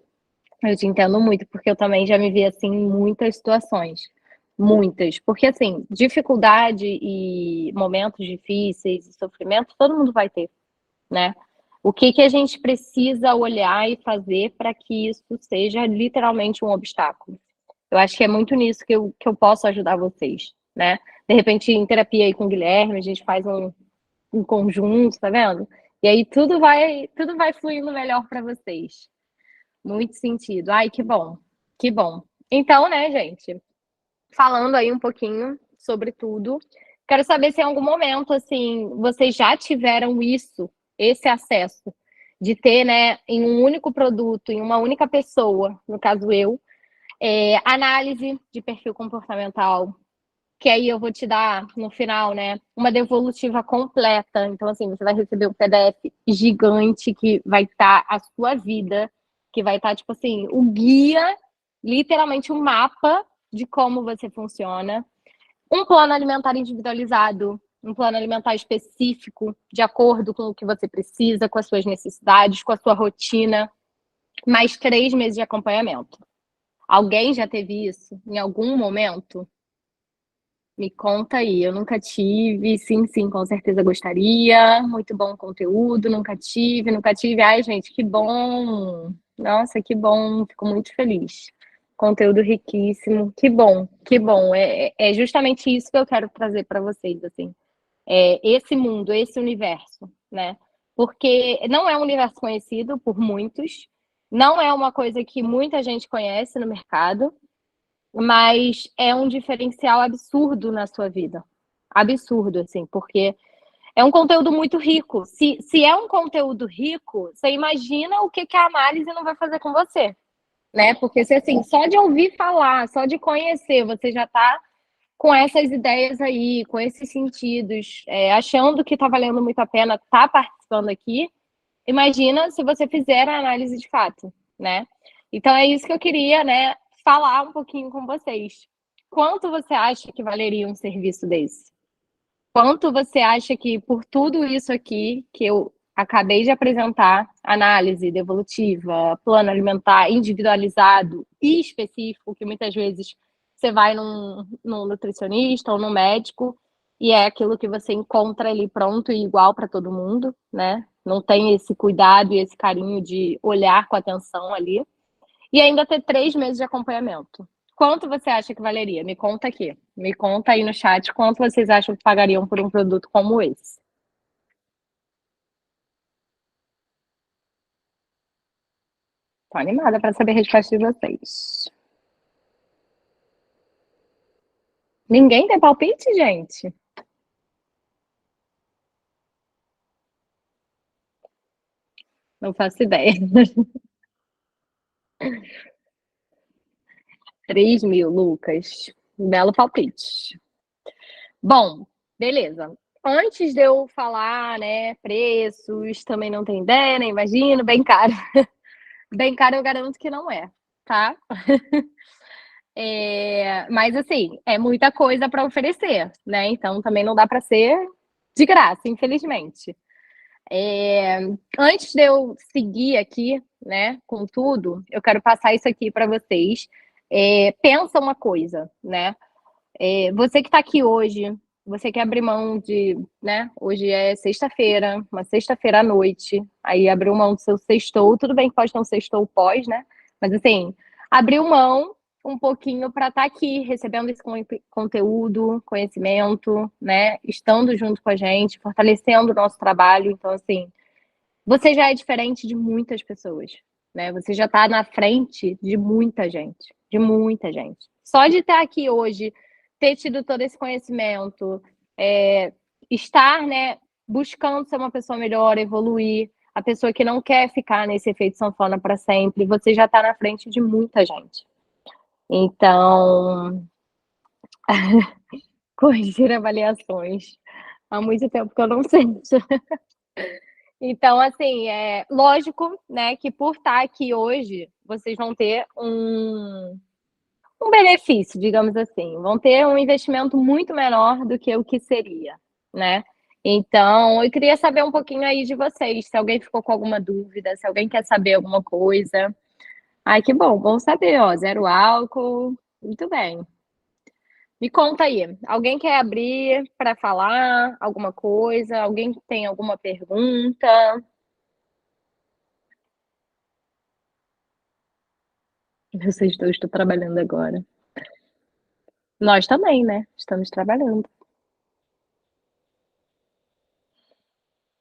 Eu te entendo muito, porque eu também já me vi assim em muitas situações. Muitas. Porque, assim, dificuldade e momentos difíceis e sofrimento, todo mundo vai ter, né? O que que a gente precisa olhar e fazer para que isso seja literalmente um obstáculo? Eu acho que é muito nisso que eu posso ajudar vocês, né? De repente, em terapia aí com o Guilherme, a gente faz um conjunto, tá vendo? E aí tudo vai fluindo melhor para vocês. Muito sentido. Ai, que bom, que bom. Então, né, gente, falando aí um pouquinho sobre tudo, quero saber se em algum momento, assim, vocês já tiveram isso, esse acesso, de ter, né, em um único produto, em uma única pessoa, no caso eu, análise de perfil comportamental, que aí eu vou te dar no final, né, uma devolutiva completa. Então, assim, você vai receber um PDF gigante que vai estar a sua vida, que vai estar, tipo assim, o guia, literalmente um mapa de como você funciona. Um plano alimentar individualizado, um plano alimentar específico, de acordo com o que você precisa, com as suas necessidades, com a sua rotina. Mais 3 meses de acompanhamento. Alguém já teve isso em algum momento? Me conta aí. Eu nunca tive. Sim, sim, com certeza gostaria. Muito bom conteúdo. Nunca tive, nunca tive. Ai, gente, que bom. Nossa, que bom. Fico muito feliz. Conteúdo riquíssimo. Que bom, que bom. É justamente isso que eu quero trazer para vocês, assim. Esse mundo, esse universo, né? Porque não é um universo conhecido por muitos, não é uma coisa que muita gente conhece no mercado, mas é um diferencial absurdo na sua vida. Absurdo, assim, porque é um conteúdo muito rico. Se é um conteúdo rico, você imagina o que a análise não vai fazer com você, né? Porque se assim, só de ouvir falar, só de conhecer, você já está com essas ideias aí, com esses sentidos, achando que está valendo muito a pena estar participando aqui. Imagina se você fizer a análise de fato, né? Então é isso que eu queria, né, falar um pouquinho com vocês. Quanto você acha que valeria um serviço desse? Quanto você acha que por tudo isso aqui que eu acabei de apresentar, análise devolutiva, plano alimentar individualizado e específico, que muitas vezes você vai num nutricionista ou num médico e é aquilo que você encontra ali pronto e igual para todo mundo, né? Não tem esse cuidado e esse carinho de olhar com atenção ali. E ainda ter 3 meses de acompanhamento. Quanto você acha que valeria? Me conta aqui. Me conta aí no chat quanto vocês acham que pagariam por um produto como esse. Tô animada para saber a resposta de vocês. Ninguém tem palpite, gente? Não faço ideia. 3 mil, Lucas. Belo palpite. Bom, beleza. Antes de eu falar, né, preços, também não tem ideia, nem imagino, bem caro. Bem caro eu garanto que não é, tá? Mas assim, é muita coisa para oferecer, né? Então também não dá para ser de graça, infelizmente. Antes de eu seguir aqui, né, com tudo, eu quero passar isso aqui para vocês. Pensa uma coisa, né? Você que está aqui hoje, você quer abrir mão de, né? Hoje é sexta-feira, uma sexta-feira à noite, aí abriu mão do seu sextou, tudo bem que pode ter um sextou pós, né? Mas assim, abriu mão um pouquinho para estar aqui, recebendo esse conteúdo, conhecimento, né? Estando junto com a gente, fortalecendo o nosso trabalho. Então, assim, você já é diferente de muitas pessoas, né? Você já está na frente de muita gente, de muita gente. Só de estar aqui hoje, ter tido todo esse conhecimento, estar, né, buscando ser uma pessoa melhor, evoluir, a pessoa que não quer ficar nesse efeito sanfona para sempre, você já está na frente de muita gente. Então, corrigir avaliações. Há muito tempo que eu não sei. Então, assim, é lógico, né, que por estar aqui hoje, vocês vão ter um benefício, digamos assim, vão ter um investimento muito menor do que o que seria, né? Então, eu queria saber um pouquinho aí de vocês, se alguém ficou com alguma dúvida, se alguém quer saber alguma coisa. Ai, que bom, bom saber, ó, zero álcool, muito bem. Me conta aí, alguém quer abrir para falar alguma coisa? Alguém tem alguma pergunta? Vocês dois estão trabalhando agora. Nós também, né? Estamos trabalhando.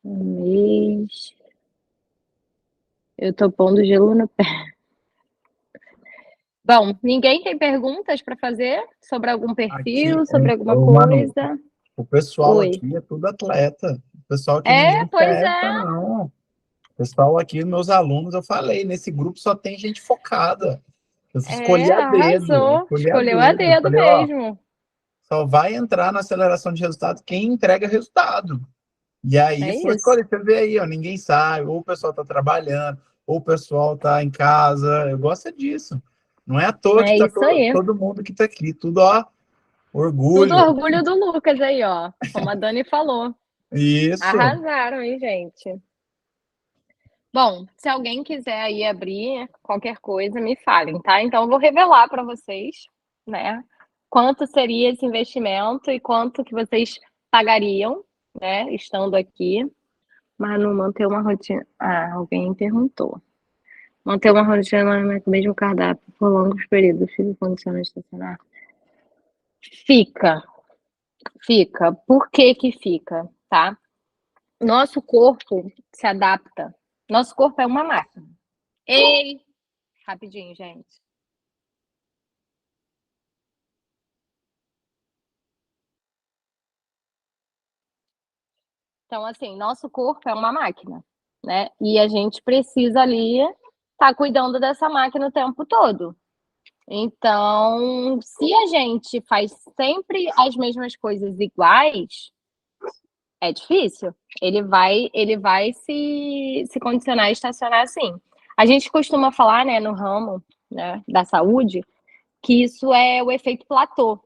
Um mês. Eu tô pondo gelo no pé. Bom, ninguém tem perguntas para fazer sobre algum Aqui, perfil, sobre alguma Manu, coisa? o pessoal Oi. aqui é tudo atleta. O pessoal aqui ninguém Pois quer essa, é. não. O pessoal aqui, meus alunos, eu falei, nesse grupo só tem gente focada. Eu escolhi a dedo, Arrasou. escolhi a Escolheu a dedo. Eu dedo falei, ó, mesmo. só vai entrar na aceleração de resultado quem entrega resultado. E aí É foi isso. escolher. Você vê aí, ó, ninguém sabe, ou o pessoal tá trabalhando, ou o pessoal tá em casa. Eu gosto disso. Não é à toa que É tá isso aí. todo mundo que tá aqui. Tudo, ó, Tudo orgulho. orgulho do Lucas aí, ó. Como a Dani falou. Isso. Arrasaram, hein, gente? Bom, se alguém quiser aí abrir qualquer coisa, me falem, tá? Então eu vou revelar para vocês, né, quanto seria esse investimento e quanto que vocês pagariam, né, estando aqui. Manu, manter uma rotina. Ah, alguém perguntou. Manter uma rotina com o mesmo cardápio por longos períodos, fica condicionando estacionar? Fica, fica. Por que que fica, tá? Nosso corpo se adapta. Nosso corpo é uma máquina. Ei, rapidinho, gente. Então, assim, nosso corpo é uma máquina, né? E a gente precisa ali estar cuidando dessa máquina o tempo todo. Então, se a gente faz sempre as mesmas coisas iguais, é difícil. Ele vai se condicionar e estacionar assim. A gente costuma falar, né, no ramo, né, da saúde, que isso é o efeito platô,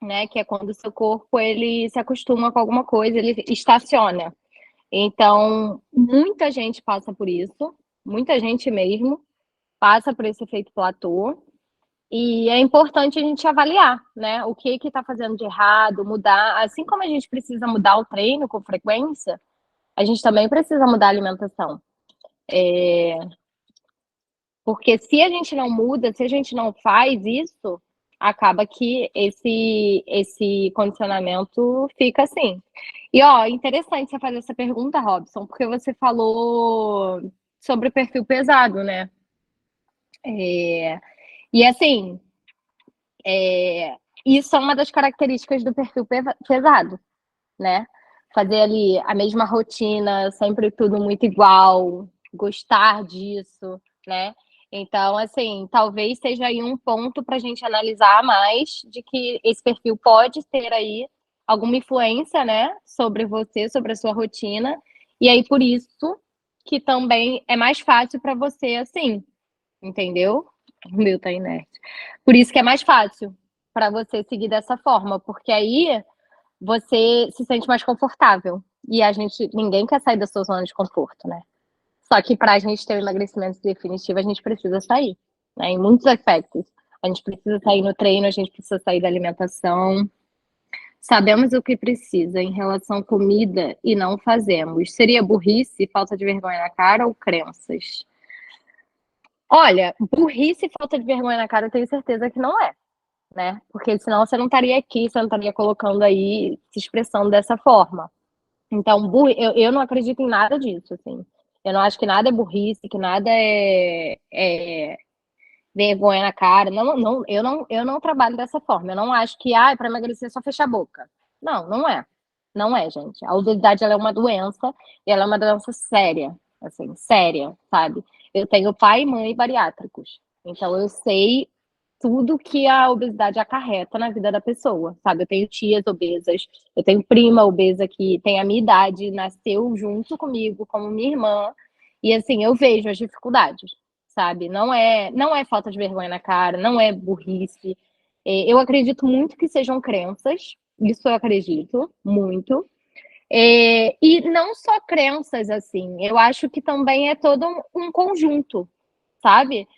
né, que é quando o seu corpo ele se acostuma com alguma coisa, ele estaciona. Então, muita gente passa por isso, muita gente mesmo passa por esse efeito platô, e é importante a gente avaliar, né, o que está fazendo de errado, mudar. Assim como a gente precisa mudar o treino com frequência, a gente também precisa mudar a alimentação. Porque se a gente não muda, se a gente não faz isso, acaba que esse condicionamento fica assim. E, ó, interessante você fazer essa pergunta, Robson, porque você falou sobre o perfil pesado, né? E assim, isso é uma das características do perfil pesado, né? Fazer ali a mesma rotina, sempre tudo muito igual, gostar disso, né? Então, assim, talvez seja aí um ponto para a gente analisar mais de que esse perfil pode ter aí alguma influência, né, sobre você, sobre a sua rotina, e aí por isso que também é mais fácil para você, assim, entendeu? O meu tá inerte. Por isso que é mais fácil para você seguir dessa forma, porque aí você se sente mais confortável. E ninguém quer sair da sua zona de conforto, né? Só que para a gente ter o emagrecimento definitivo, a gente precisa sair, né? Em muitos aspectos. A gente precisa sair no treino, a gente precisa sair da alimentação. Sabemos o que precisa em relação à comida e não fazemos. Seria burrice, falta de vergonha na cara ou crenças? Olha, burrice e falta de vergonha na cara eu tenho certeza que não é, né? Porque senão você não estaria aqui, você não estaria colocando aí, se expressando dessa forma. Então, eu não acredito em nada disso, assim. Eu não acho que nada é burrice, que nada é vergonha na cara. Eu não trabalho dessa forma. Eu não acho que, para emagrecer é só fechar a boca. Não, não é. Não é, gente. A obesidade, ela é uma doença, e ela é uma doença séria, assim, séria, sabe? Eu tenho pai e mãe bariátricos. Então, eu sei tudo que a obesidade acarreta na vida da pessoa, sabe? Eu tenho tias obesas, eu tenho prima obesa que tem a minha idade, nasceu junto comigo, como minha irmã, e assim, eu vejo as dificuldades, sabe? Não é falta de vergonha na cara, não é burrice. Eu acredito muito que sejam crenças, isso eu acredito muito. E não só crenças, assim, eu acho que também é todo um conjunto, sabe?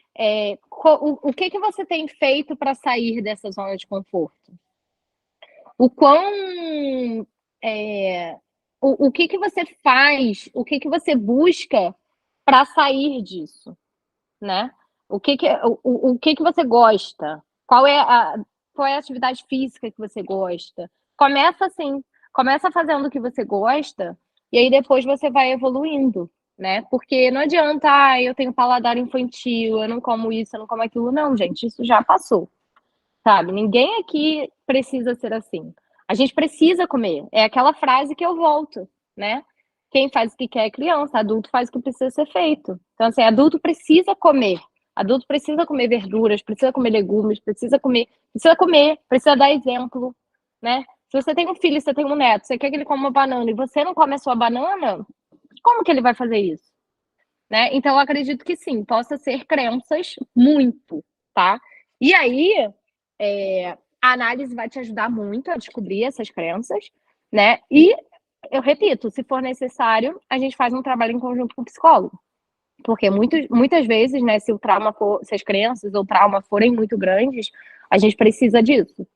O que você tem feito para sair dessa zona de conforto? O quão. É, o que você faz, o que você busca para sair disso, né? O que você gosta? Qual é a atividade física que você gosta? Começa assim, começa fazendo o que você gosta, e aí depois você vai evoluindo, né? Porque não adianta, eu tenho paladar infantil, eu não como isso, eu não como aquilo. Não, gente, isso já passou, sabe? Ninguém aqui precisa ser assim. A gente precisa comer. É aquela frase que eu volto, né? Quem faz o que quer é criança, adulto faz o que precisa ser feito. Então, assim, adulto precisa comer. Adulto precisa comer verduras, precisa comer legumes, precisa dar exemplo, né? Se você tem um filho, você tem um neto, você quer que ele coma uma banana e você não come a sua banana, como que ele vai fazer isso? Né? Então, eu acredito que sim, possa ser crenças muito, tá? E aí, a análise vai te ajudar muito a descobrir essas crenças, né? E eu repito, se for necessário, a gente faz um trabalho em conjunto com o psicólogo. Porque muitas vezes, né, se as crenças ou trauma forem muito grandes, a gente precisa disso,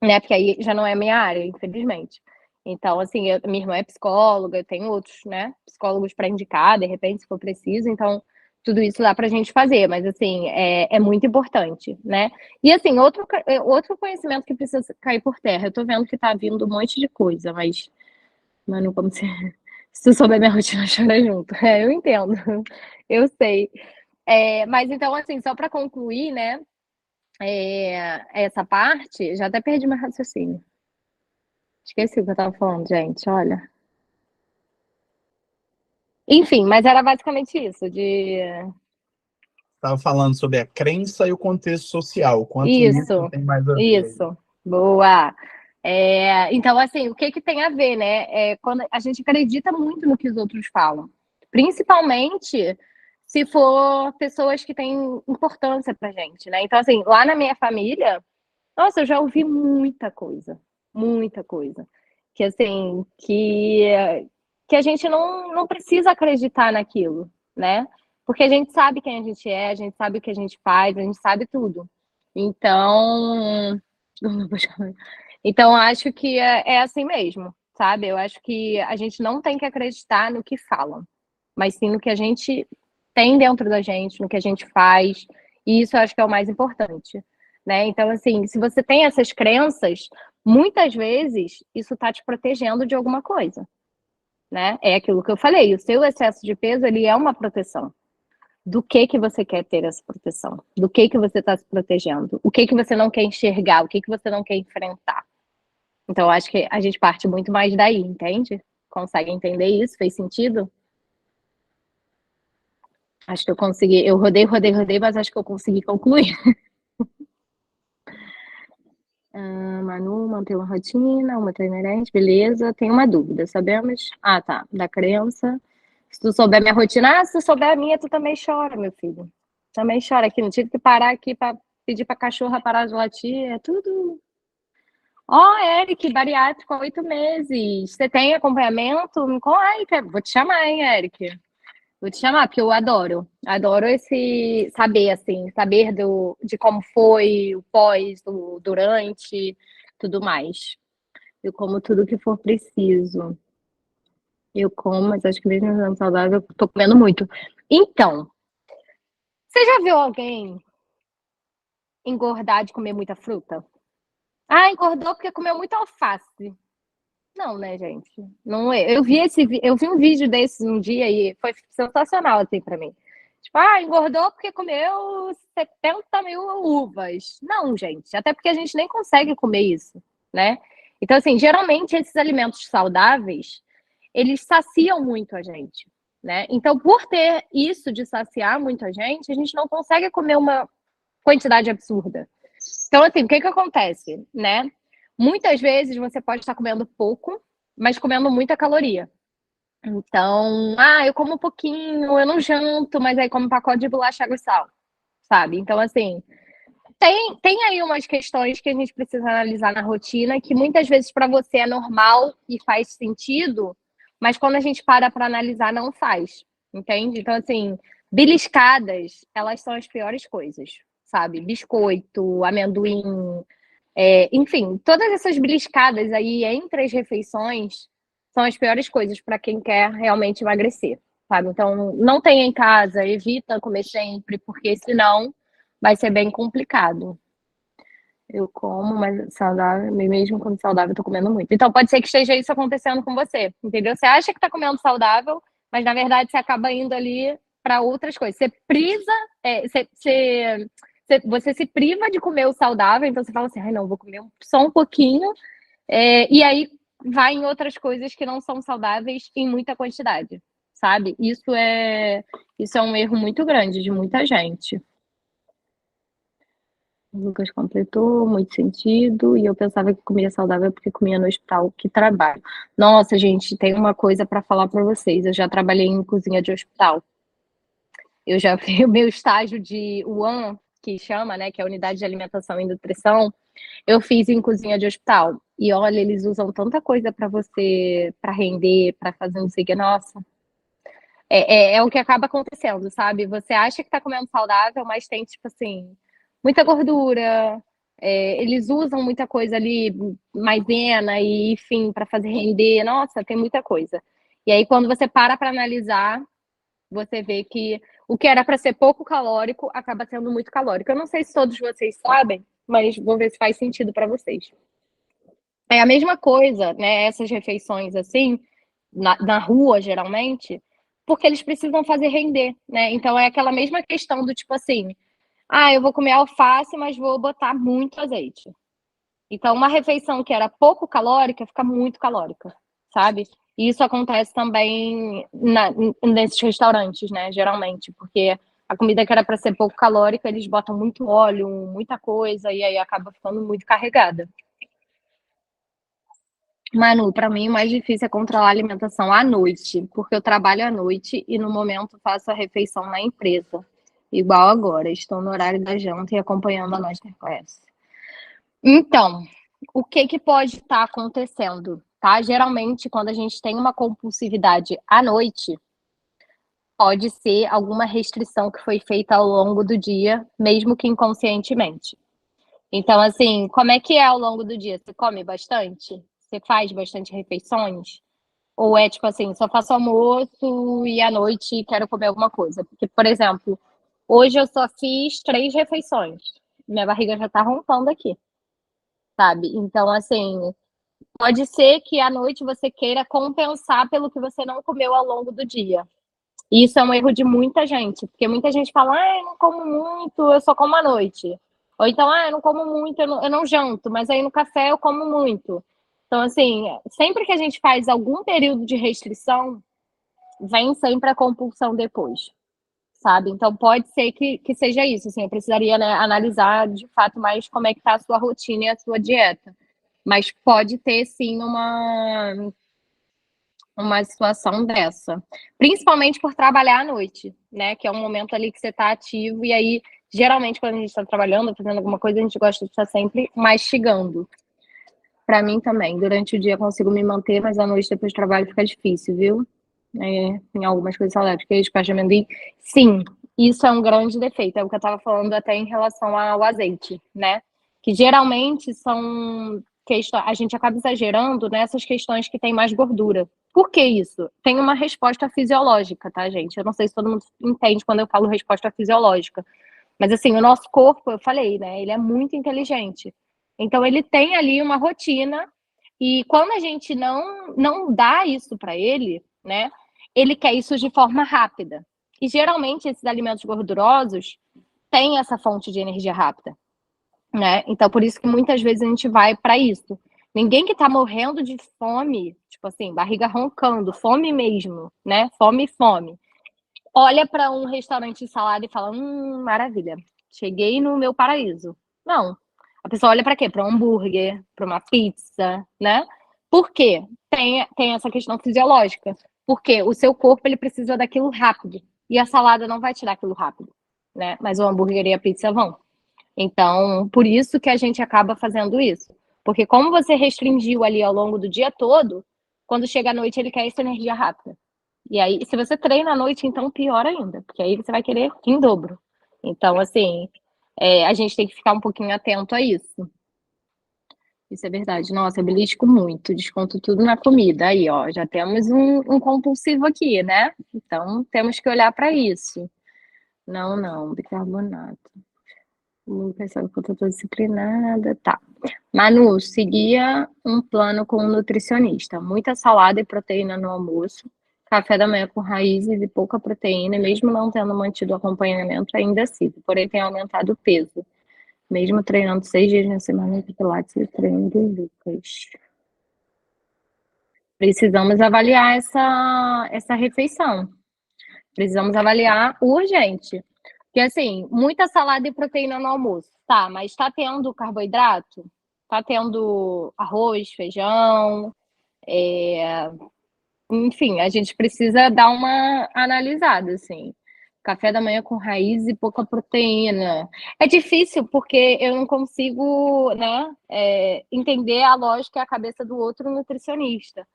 né? Porque aí já não é minha área, infelizmente. Então, assim, minha irmã é psicóloga, eu tenho outros, né, psicólogos para indicar, de repente, se for preciso. Então, tudo isso dá para a gente fazer, mas, assim, é muito importante, né? E, assim, outro conhecimento que precisa cair por terra. Eu tô vendo que tá vindo um monte de coisa, mas, mano, como se, se tu souber minha rotina, chora junto. Eu entendo, eu sei. Mas, então, assim, só para concluir, né, essa parte, já até perdi meu raciocínio. Esqueci o que eu tava falando, gente, olha. Enfim, mas era basicamente isso, de... Estava falando sobre a crença e o contexto social. Quanto isso Isso, tem mais a ver? isso, boa. Então, assim, o que que tem a ver, né? Quando a gente acredita muito no que os outros falam. Principalmente se for pessoas que têm importância pra gente, né? Então, assim, lá na minha família, nossa, eu já ouvi muita coisa. Que assim, que a gente não precisa acreditar naquilo, né? Porque a gente sabe quem a gente é, a gente sabe o que a gente faz, a gente sabe tudo. Então, então acho que é assim mesmo, sabe? Eu acho que a gente não tem que acreditar no que falam, mas sim no que a gente tem dentro da gente, no que a gente faz, e isso eu acho que é o mais importante, né? Então, assim, se você tem essas crenças, muitas vezes isso está te protegendo de alguma coisa, né? É aquilo que eu falei, o seu excesso de peso, ele é uma proteção. Do que você quer ter essa proteção? Do que você está se protegendo? O que você não quer enxergar? O que você não quer enfrentar? Então, eu acho que a gente parte muito mais daí, entende? Consegue entender isso? Fez sentido? Acho que eu consegui. Eu rodei, mas acho que eu consegui concluir. Manu, manter uma rotina, uma treinarente, beleza. Tenho uma dúvida, sabemos? Ah, tá. Da criança. Se tu souber minha rotina, se tu souber a minha, tu também chora, meu filho. Também chora aqui. Não tive que parar aqui para pedir pra cachorra parar de latir. É tudo. Ó, oh, Eric, bariátrico há 8 meses. Você tem acompanhamento? Ai, vou te chamar, hein, Eric? Vou te chamar, porque eu adoro. Adoro esse saber, assim, saber de como foi o pós, o durante, tudo mais. Eu como tudo que for preciso. Eu como, mas acho que mesmo sendo saudável, eu tô comendo muito. Então, você já viu alguém engordar de comer muita fruta? Ah, engordou porque comeu muita alface. Não, né, gente? Não é. Eu vi um vídeo desses um dia e foi sensacional assim para mim. Tipo, engordou porque comeu 70 mil uvas. Não, gente, até porque a gente nem consegue comer isso, né? Então, assim, geralmente esses alimentos saudáveis, eles saciam muito a gente, né? Então, por ter isso de saciar muito a gente não consegue comer uma quantidade absurda. Então, assim, o que que acontece, né? Muitas vezes você pode estar comendo pouco, mas comendo muita caloria. Então, eu como um pouquinho, eu não janto, mas aí como um pacote de bolacha, água e sal, sabe? Então, assim, tem aí umas questões que a gente precisa analisar na rotina, que muitas vezes para você é normal e faz sentido, mas quando a gente para analisar, não faz, entende? Então, assim, beliscadas, elas são as piores coisas, sabe? Biscoito, amendoim, enfim, todas essas beliscadas aí entre as refeições são as piores coisas para quem quer realmente emagrecer, sabe? Então, não tenha em casa, evita comer sempre, porque senão vai ser bem complicado. Eu como, mas saudável, mesmo quando saudável, eu tô comendo muito. Então, pode ser que esteja isso acontecendo com você, entendeu? Você acha que tá comendo saudável, mas na verdade você acaba indo ali para outras coisas. Você prisa, você se priva de comer o saudável, então você fala assim, não, vou comer só um pouquinho, e aí vai em outras coisas que não são saudáveis em muita quantidade, sabe? Isso é um erro muito grande de muita gente. O Lucas completou, muito sentido, e eu pensava que comia saudável porque comia no hospital que trabalho. Nossa, gente, tem uma coisa para falar para vocês. Eu já trabalhei em cozinha de hospital. Eu já fiz o meu estágio de UAN, que chama, né, que é a Unidade de Alimentação e Nutrição, eu fiz em cozinha de hospital. E olha, eles usam tanta coisa para você, para render, para fazer não sei o que, nossa. É o que acaba acontecendo, sabe? Você acha que tá comendo saudável, mas tem, tipo assim, muita gordura. Eles usam muita coisa ali, maisena e, enfim, para fazer render. Nossa, tem muita coisa. E aí, quando você para analisar, você vê que o que era para ser pouco calórico acaba sendo muito calórico. Eu não sei se todos vocês sabem, mas vou ver se faz sentido para vocês. É a mesma coisa, né? Essas refeições assim, na rua, geralmente, porque eles precisam fazer render, né? Então é aquela mesma questão do tipo assim, eu vou comer alface, mas vou botar muito azeite. Então, uma refeição que era pouco calórica fica muito calórica, sabe? E isso acontece também nesses restaurantes, né? Geralmente, porque a comida que era para ser pouco calórica, eles botam muito óleo, muita coisa, e aí acaba ficando muito carregada. Manu, para mim o mais difícil é controlar a alimentação à noite, porque eu trabalho à noite e no momento faço a refeição na empresa. Igual agora, estou no horário da janta e acompanhando a Masterclass. Então, o que que pode estar acontecendo, tá? Geralmente, quando a gente tem uma compulsividade à noite, pode ser alguma restrição que foi feita ao longo do dia, mesmo que inconscientemente. Então, assim, como é que é ao longo do dia? Você come bastante? Você faz bastante refeições? Ou é tipo assim, só faço almoço e à noite quero comer alguma coisa? Porque, por exemplo, hoje eu só fiz 3 refeições. Minha barriga já tá roncando aqui, sabe? Então, assim, pode ser que à noite você queira compensar pelo que você não comeu ao longo do dia. E isso é um erro de muita gente, porque muita gente fala, ah, eu não como muito, eu só como à noite. Ou então, ah, eu não como muito, eu não janto, mas aí no café eu como muito. Então, assim, sempre que a gente faz algum período de restrição, vem sempre a compulsão depois, sabe? Então, pode ser que seja isso, assim, eu precisaria, né, analisar de fato mais como é que tá a sua rotina e a sua dieta. Mas pode ter, sim, uma situação dessa. Principalmente por trabalhar à noite, né? Que é um momento ali que você está ativo, e aí, geralmente, quando a gente está trabalhando, fazendo alguma coisa, a gente gosta de estar sempre mastigando. Para mim também. Durante o dia eu consigo me manter, mas à noite, depois do trabalho, fica difícil, viu? Em algumas coisas saudáveis, queijo, pasta de amendoim. Sim, isso é um grande defeito. É o que eu estava falando até em relação ao azeite, né? Que geralmente são questões, a gente acaba exagerando nessas questões que tem mais gordura. Por que isso? Tem uma resposta fisiológica, tá, gente? Eu não sei se todo mundo entende quando eu falo resposta fisiológica. Mas assim, o nosso corpo, eu falei, né? Ele é muito inteligente. Então ele tem ali uma rotina e quando a gente não dá isso para ele, né? Ele quer isso de forma rápida. E geralmente esses alimentos gordurosos têm essa fonte de energia rápida, né? Então por isso que muitas vezes a gente vai para isso. Ninguém que tá morrendo de fome, tipo assim, barriga roncando, fome mesmo, né? Fome, fome, olha para um restaurante de salada e fala: maravilha, cheguei no meu paraíso. Não. A pessoa olha para quê? Para um hambúrguer, para uma pizza, né? Por quê? Tem essa questão fisiológica. Porque o seu corpo ele precisa daquilo rápido. E a salada não vai te dar aquilo rápido, né? Mas o hambúrguer e a pizza vão. Então, por isso que a gente acaba fazendo isso. Porque como você restringiu ali ao longo do dia todo, quando chega à noite ele quer essa energia rápida. E aí, se você treina à noite, então pior ainda, porque aí você vai querer em dobro. Então, assim, a gente tem que ficar um pouquinho atento a isso. Isso é verdade. Nossa, eu belisco muito, desconto tudo na comida. Aí, ó, já temos um compulsivo aqui, né? Então, temos que olhar para isso. Não, não, bicarbonato. Pensando que eu tô disciplinada, tá. Manu, seguia um plano com um nutricionista. Muita salada e proteína no almoço, café da manhã com raízes e pouca proteína, mesmo não tendo mantido o acompanhamento, ainda sigo. Porém, tem aumentado o peso, mesmo treinando 6 dias na semana de pilates e treino de Lucas. Precisamos avaliar essa refeição. Precisamos avaliar urgente. Porque, assim, muita salada e proteína no almoço. Tá, mas tá tendo carboidrato? Tá tendo arroz, feijão? Enfim, a gente precisa dar uma analisada, assim. Café da manhã com raiz e pouca proteína. É difícil porque eu não consigo, né, entender a lógica e a cabeça do outro nutricionista.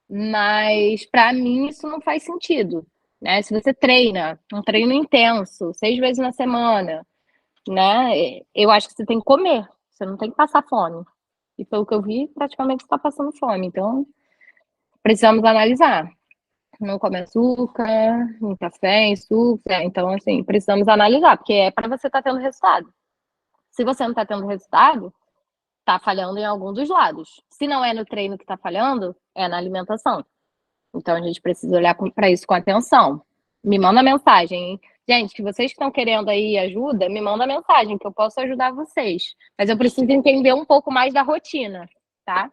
Mas para mim isso não faz sentido, né? Se você treina, um treino intenso, 6 vezes na semana, né? Eu acho que você tem que comer, você não tem que passar fome. E pelo que eu vi, praticamente você está passando fome. Então, precisamos analisar. Não come açúcar, em café, em suco. Então, assim, precisamos analisar, porque é para você estar tendo resultado. Se você não está tendo resultado, está falhando em algum dos lados. Se não é no treino que está falhando, é na alimentação. Então a gente precisa olhar para isso com atenção. Me manda mensagem, hein? Gente, que vocês que estão querendo aí ajuda, me manda mensagem, que eu posso ajudar vocês. Mas eu preciso entender um pouco mais da rotina, tá?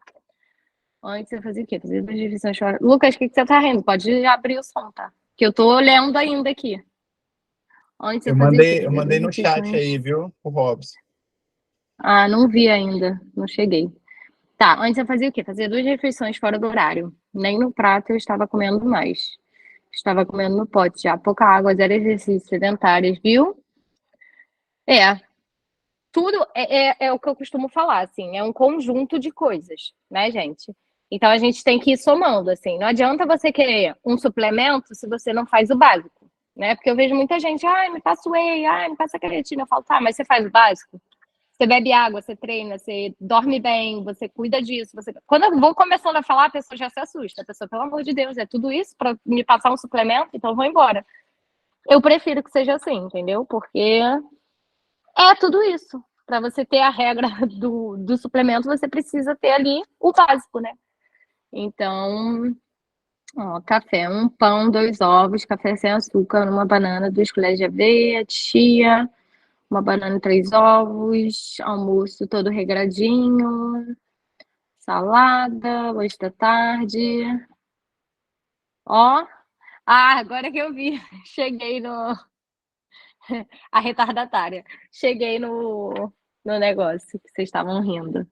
Antes você fazia o quê? Fazia duas divisões fora. Lucas, o que você tá rindo? Pode abrir o som, tá? Que eu tô olhando ainda aqui. Antes você Eu fazia o quê? mandei, eu Fazia mandei duas no chat refeições. aí, viu, o Robson. Ah, não vi ainda. Não cheguei. Tá, antes eu fazia o quê? Fazia 2 refeições fora do horário. Nem no prato eu estava comendo mais. Estava comendo no pote já. Pouca água, 0 exercícios sedentários, viu? É, tudo é o que eu costumo falar, assim, é um conjunto de coisas, né, gente? Então a gente tem que ir somando, assim. Não adianta você querer um suplemento se você não faz o básico, né? Porque eu vejo muita gente, ai, me passa whey, ai, me passa creatina. Eu falo, tá, mas você faz o básico? Você bebe água, você treina, você dorme bem, você cuida disso. Quando eu vou começando a falar, a pessoa já se assusta. A pessoa, pelo amor de Deus, é tudo isso para me passar um suplemento? Então eu vou embora. Eu prefiro que seja assim, entendeu? Porque é tudo isso. Para você ter a regra do suplemento, você precisa ter ali o básico, né? Então, ó, café, 1 pão, 2 ovos, café sem açúcar, 1 banana, 2 colheres de aveia, chia, 1 banana e 3 ovos, almoço todo regradinho, salada, hoje da tarde. Ó, agora que eu vi, cheguei no a retardatária. Cheguei no negócio que vocês estavam rindo.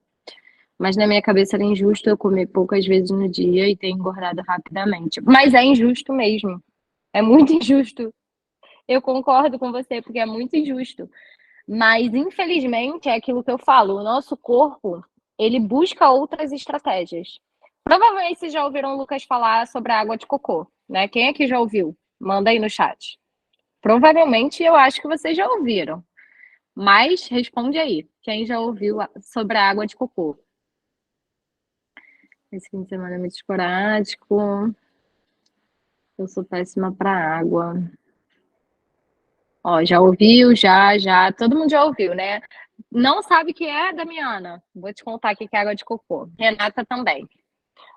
Mas na minha cabeça era injusto eu comer poucas vezes no dia e ter engordado rapidamente. Mas é injusto mesmo. É muito injusto. Eu concordo com você, porque é muito injusto. Mas, infelizmente, é aquilo que eu falo, o nosso corpo, ele busca outras estratégias. Provavelmente vocês já ouviram o Lucas falar sobre a água de cocô, né? Quem aqui já ouviu? Manda aí no chat. Provavelmente eu acho que vocês já ouviram. Mas responde aí, quem já ouviu sobre a água de cocô? Esse fim de semana é muito esporádico. Eu sou péssima para água. Ó, já ouviu, já. Todo mundo já ouviu, né? Não sabe o que é, Damiana? Vou te contar o que é água de cocô. Renata também.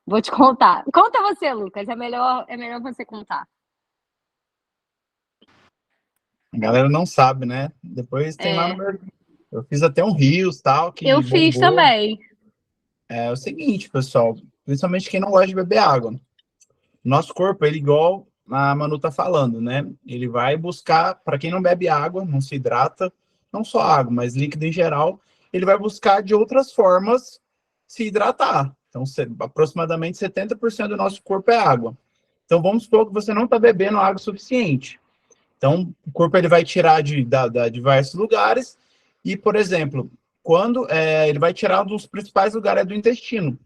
Vou te contar. Conta você, Lucas. É melhor você contar. A galera não sabe, né? Depois tem lá no É, meu. Eu fiz até um Reels, tal, que eu fiz bombou. também. É o seguinte, pessoal, principalmente quem não gosta de beber água. Nosso corpo, ele igual a Manu tá falando, né? Ele vai buscar, para quem não bebe água, não se hidrata, não só água, mas líquido em geral, ele vai buscar de outras formas se hidratar. Então, aproximadamente 70% do nosso corpo é água. Então, vamos supor que você não está bebendo água suficiente. Então, o corpo ele vai tirar de diversos lugares e, por exemplo, quando ele vai tirar um dos principais lugares do intestino.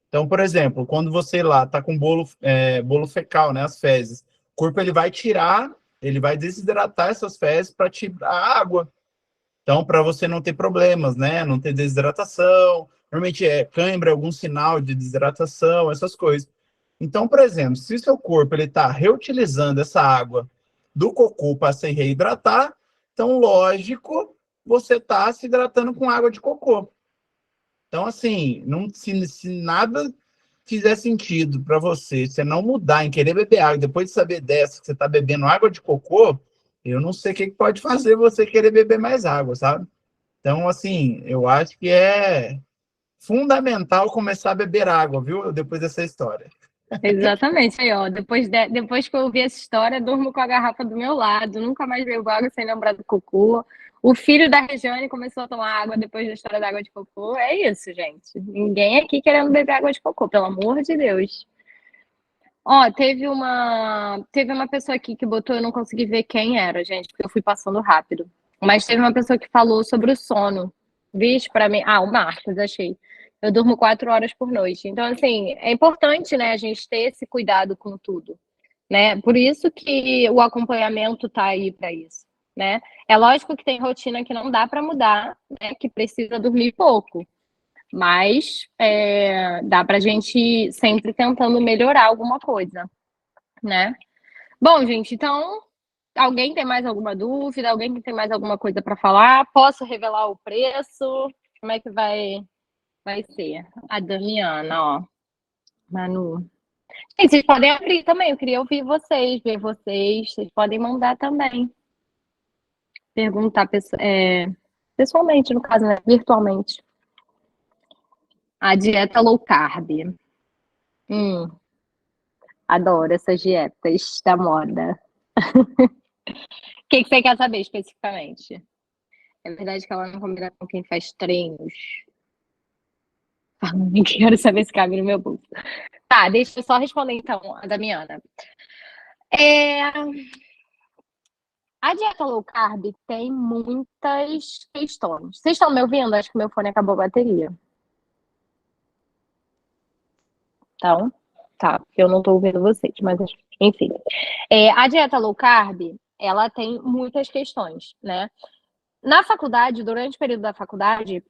Então, por exemplo, quando você lá tá com bolo fecal, né, as fezes, o corpo ele vai tirar, ele vai desidratar essas fezes para tirar a água. Então, para você não ter problemas, né, não ter desidratação, normalmente é cãibra, algum sinal de desidratação, essas coisas. Então, por exemplo, se seu corpo ele está reutilizando essa água do cocô para se reidratar, então, lógico, você está se hidratando com água de cocô. Então, assim, não, se nada fizer sentido para você, você não mudar em querer beber água, depois de saber dessa, que você está bebendo água de cocô, eu não sei o que pode fazer você querer beber mais água, sabe? Então, assim, eu acho que é fundamental começar a beber água, viu? Depois dessa história. Exatamente. Aí, ó, depois que eu ouvi essa história, durmo com a garrafa do meu lado, nunca mais bebo água sem lembrar do cocô. O filho da Regiane começou a tomar água depois da história da água de cocô. É isso, gente. Ninguém aqui querendo beber água de cocô, pelo amor de Deus. Ó, teve uma pessoa aqui que botou, eu não consegui ver quem era, gente, porque eu fui passando rápido. Mas teve uma pessoa que falou sobre o sono. Vixe, para mim. Ah, o Marcos, achei. Eu durmo 4 horas por noite. Então, assim, é importante, né, a gente ter esse cuidado com tudo, né? Por isso que o acompanhamento tá aí para isso, né? É lógico que tem rotina que não dá para mudar, né? Que precisa dormir pouco. Mas dá para a gente ir sempre tentando melhorar alguma coisa, né? Bom, gente, então, alguém tem mais alguma dúvida? Alguém que tem mais alguma coisa para falar? Posso revelar o preço? Como é que vai ser? A Damiana, ó. Manu. Gente, vocês podem abrir também. Eu queria ouvir vocês, ver vocês. Vocês podem mandar também. Perguntar pessoalmente, no caso, né? Virtualmente. A dieta low carb. Hum. Adoro essas dietas da moda. O que você quer saber especificamente? É verdade que ela não combina com quem faz treinos. Quero saber se cabe no meu bolso. Tá, deixa eu só responder então a Damiana. A dieta low carb tem muitas questões. Vocês estão me ouvindo? Acho que meu fone acabou a bateria. Então, tá, eu não tô ouvindo vocês, mas enfim. A dieta low carb, ela tem muitas questões, né? Na faculdade, durante o período da faculdade,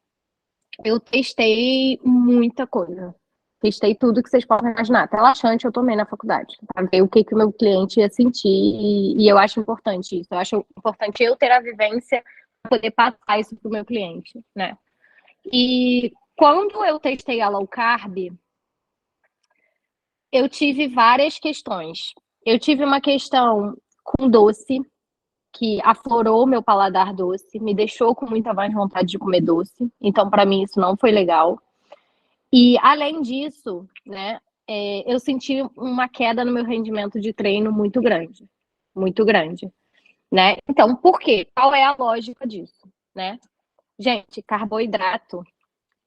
eu testei muita coisa. Testei tudo que vocês podem imaginar. Até laxante eu tomei na faculdade, para ver o que o meu cliente ia sentir. E eu acho importante isso. Eu acho importante eu ter a vivência para poder passar isso para o meu cliente, né? E quando eu testei a low carb, eu tive várias questões. Eu tive uma questão com doce, que aflorou meu paladar doce, me deixou com muita mais vontade de comer doce. Então, para mim, isso não foi legal. E, além disso, né, eu senti uma queda no meu rendimento de treino muito grande. Muito grande. Né? Então, por quê? Qual é a lógica disso? Né? Gente, carboidrato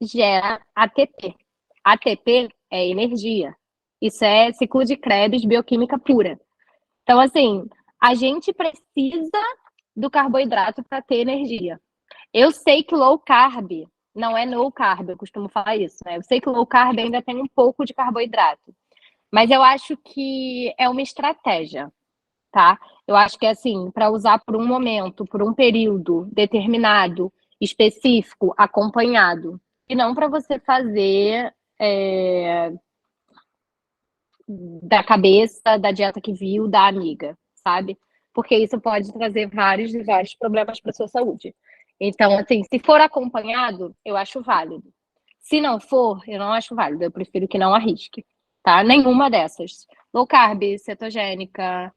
gera ATP. ATP é energia. Isso é ciclo de Krebs, bioquímica pura. Então, assim, a gente precisa do carboidrato para ter energia. Eu sei que low carb não é no carb, eu costumo falar isso, né? Eu sei que low carb ainda tem um pouco de carboidrato, mas eu acho que é uma estratégia, tá? Eu acho que é assim, para usar por um momento, por um período determinado, específico, acompanhado, e não para você fazer da cabeça, da dieta que viu, da amiga, sabe? Porque isso pode trazer vários e vários problemas para sua saúde. Então, assim, se for acompanhado, eu acho válido. Se não for, eu não acho válido. Eu prefiro que não arrisque, tá? Nenhuma dessas. Low carb, cetogênica,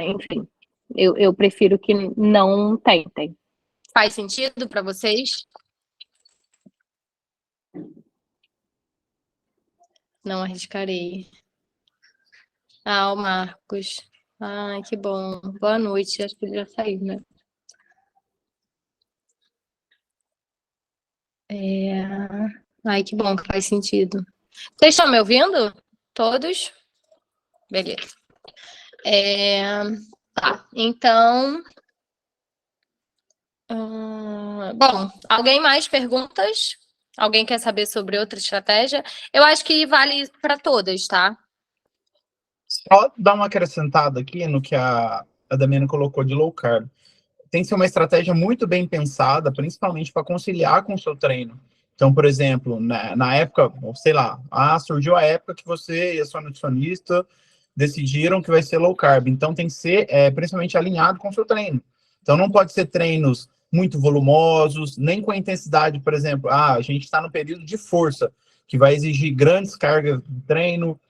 enfim. Eu prefiro que não tentem. Faz sentido para vocês? Não arriscarei. Ah, o Marcos. Ai, que bom. Boa noite. Acho que ele já saiu, né? Ai, que bom que faz sentido. Vocês estão me ouvindo? Todos? Beleza. Tá, então. Bom, alguém mais perguntas? Alguém quer saber sobre outra estratégia? Eu acho que vale para todas, tá? Só dar uma acrescentada aqui no que a Damiana colocou de low carb. Tem que ser uma estratégia muito bem pensada, principalmente para conciliar com o seu treino. Então, por exemplo, na época, sei lá, surgiu a época que você e a sua nutricionista decidiram que vai ser low carb. Então, tem que ser principalmente alinhado com o seu treino. Então, não pode ser treinos muito volumosos, nem com a intensidade, por exemplo, a gente está no período de força, que vai exigir grandes cargas de treino,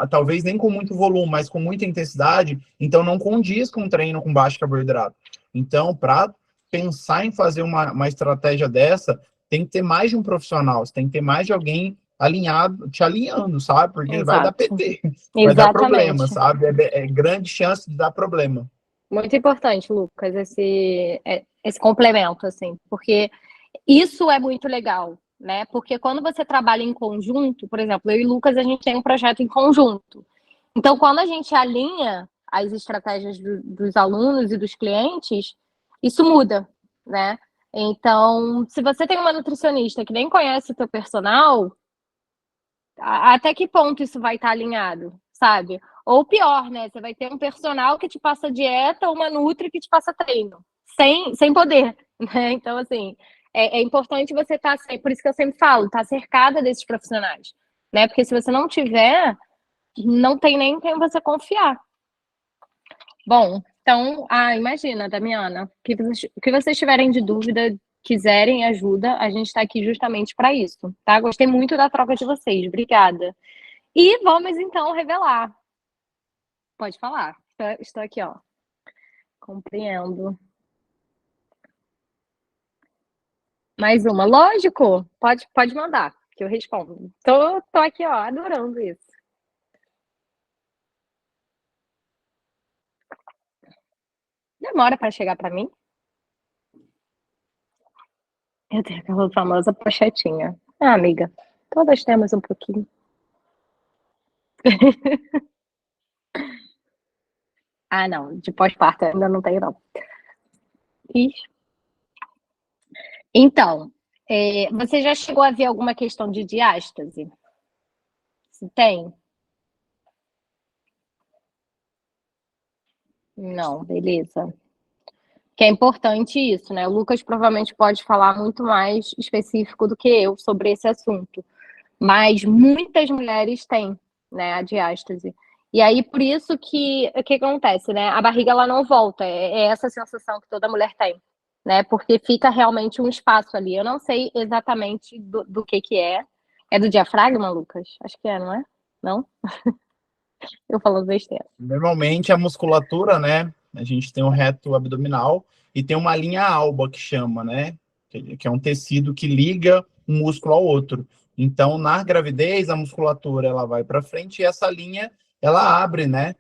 talvez nem com muito volume, mas com muita intensidade, então não condiz com um treino com baixo carboidrato. Então, para pensar em fazer uma estratégia dessa, tem que ter mais de um profissional, você tem que ter mais de alguém alinhado, te alinhando, sabe? Porque vai dar Exato. PT, vai dar problema, Exatamente. sabe? É grande chance de dar problema. Muito importante, Lucas, esse complemento, assim, porque isso é muito legal, né? Porque quando você trabalha em conjunto, por exemplo, eu e Lucas, a gente tem um projeto em conjunto. Então, quando a gente alinha as estratégias dos alunos e dos clientes, isso muda, né? Então, se você tem uma nutricionista que nem conhece o teu personal, até que ponto isso vai estar alinhado, sabe? Ou pior, né? Você vai ter um personal que te passa dieta, uma nutri que te passa treino, sem poder, né? Então, assim, é importante você estar, por isso que eu sempre falo, estar cercada desses profissionais, né? Porque se você não tiver, não tem nem quem você confiar. Bom, então, imagina, Damiana, o que vocês tiverem de dúvida, quiserem ajuda, a gente está aqui justamente para isso, tá? Gostei muito da troca de vocês, obrigada. E vamos então revelar. Pode falar. Estou aqui, ó. Compreendo. Mais uma. Lógico. Pode mandar, que eu respondo. Tô aqui, ó, adorando isso. Demora para chegar para mim? Eu tenho aquela famosa pochetinha. Ah, amiga, todas temos um pouquinho. Ah, não, de pós-parto ainda não tenho, não. Ixi. Então, você já chegou a ver alguma questão de diástase? Se tem? Não, beleza. Que é importante isso, né? O Lucas provavelmente pode falar muito mais específico do que eu sobre esse assunto. Mas muitas mulheres têm, né, a diástase. E aí, por isso que o que acontece, né? A barriga ela não volta, é essa sensação que toda mulher tem, né? Porque fica realmente um espaço ali. Eu não sei exatamente do que é. É do diafragma, Lucas? Acho que é, não é? Não? Eu falando besteira. Normalmente a musculatura, né? A gente tem o reto abdominal e tem uma linha alba que chama, né? Que é um tecido que liga um músculo ao outro. Então, na gravidez, a musculatura ela vai para frente e essa linha ela abre, né?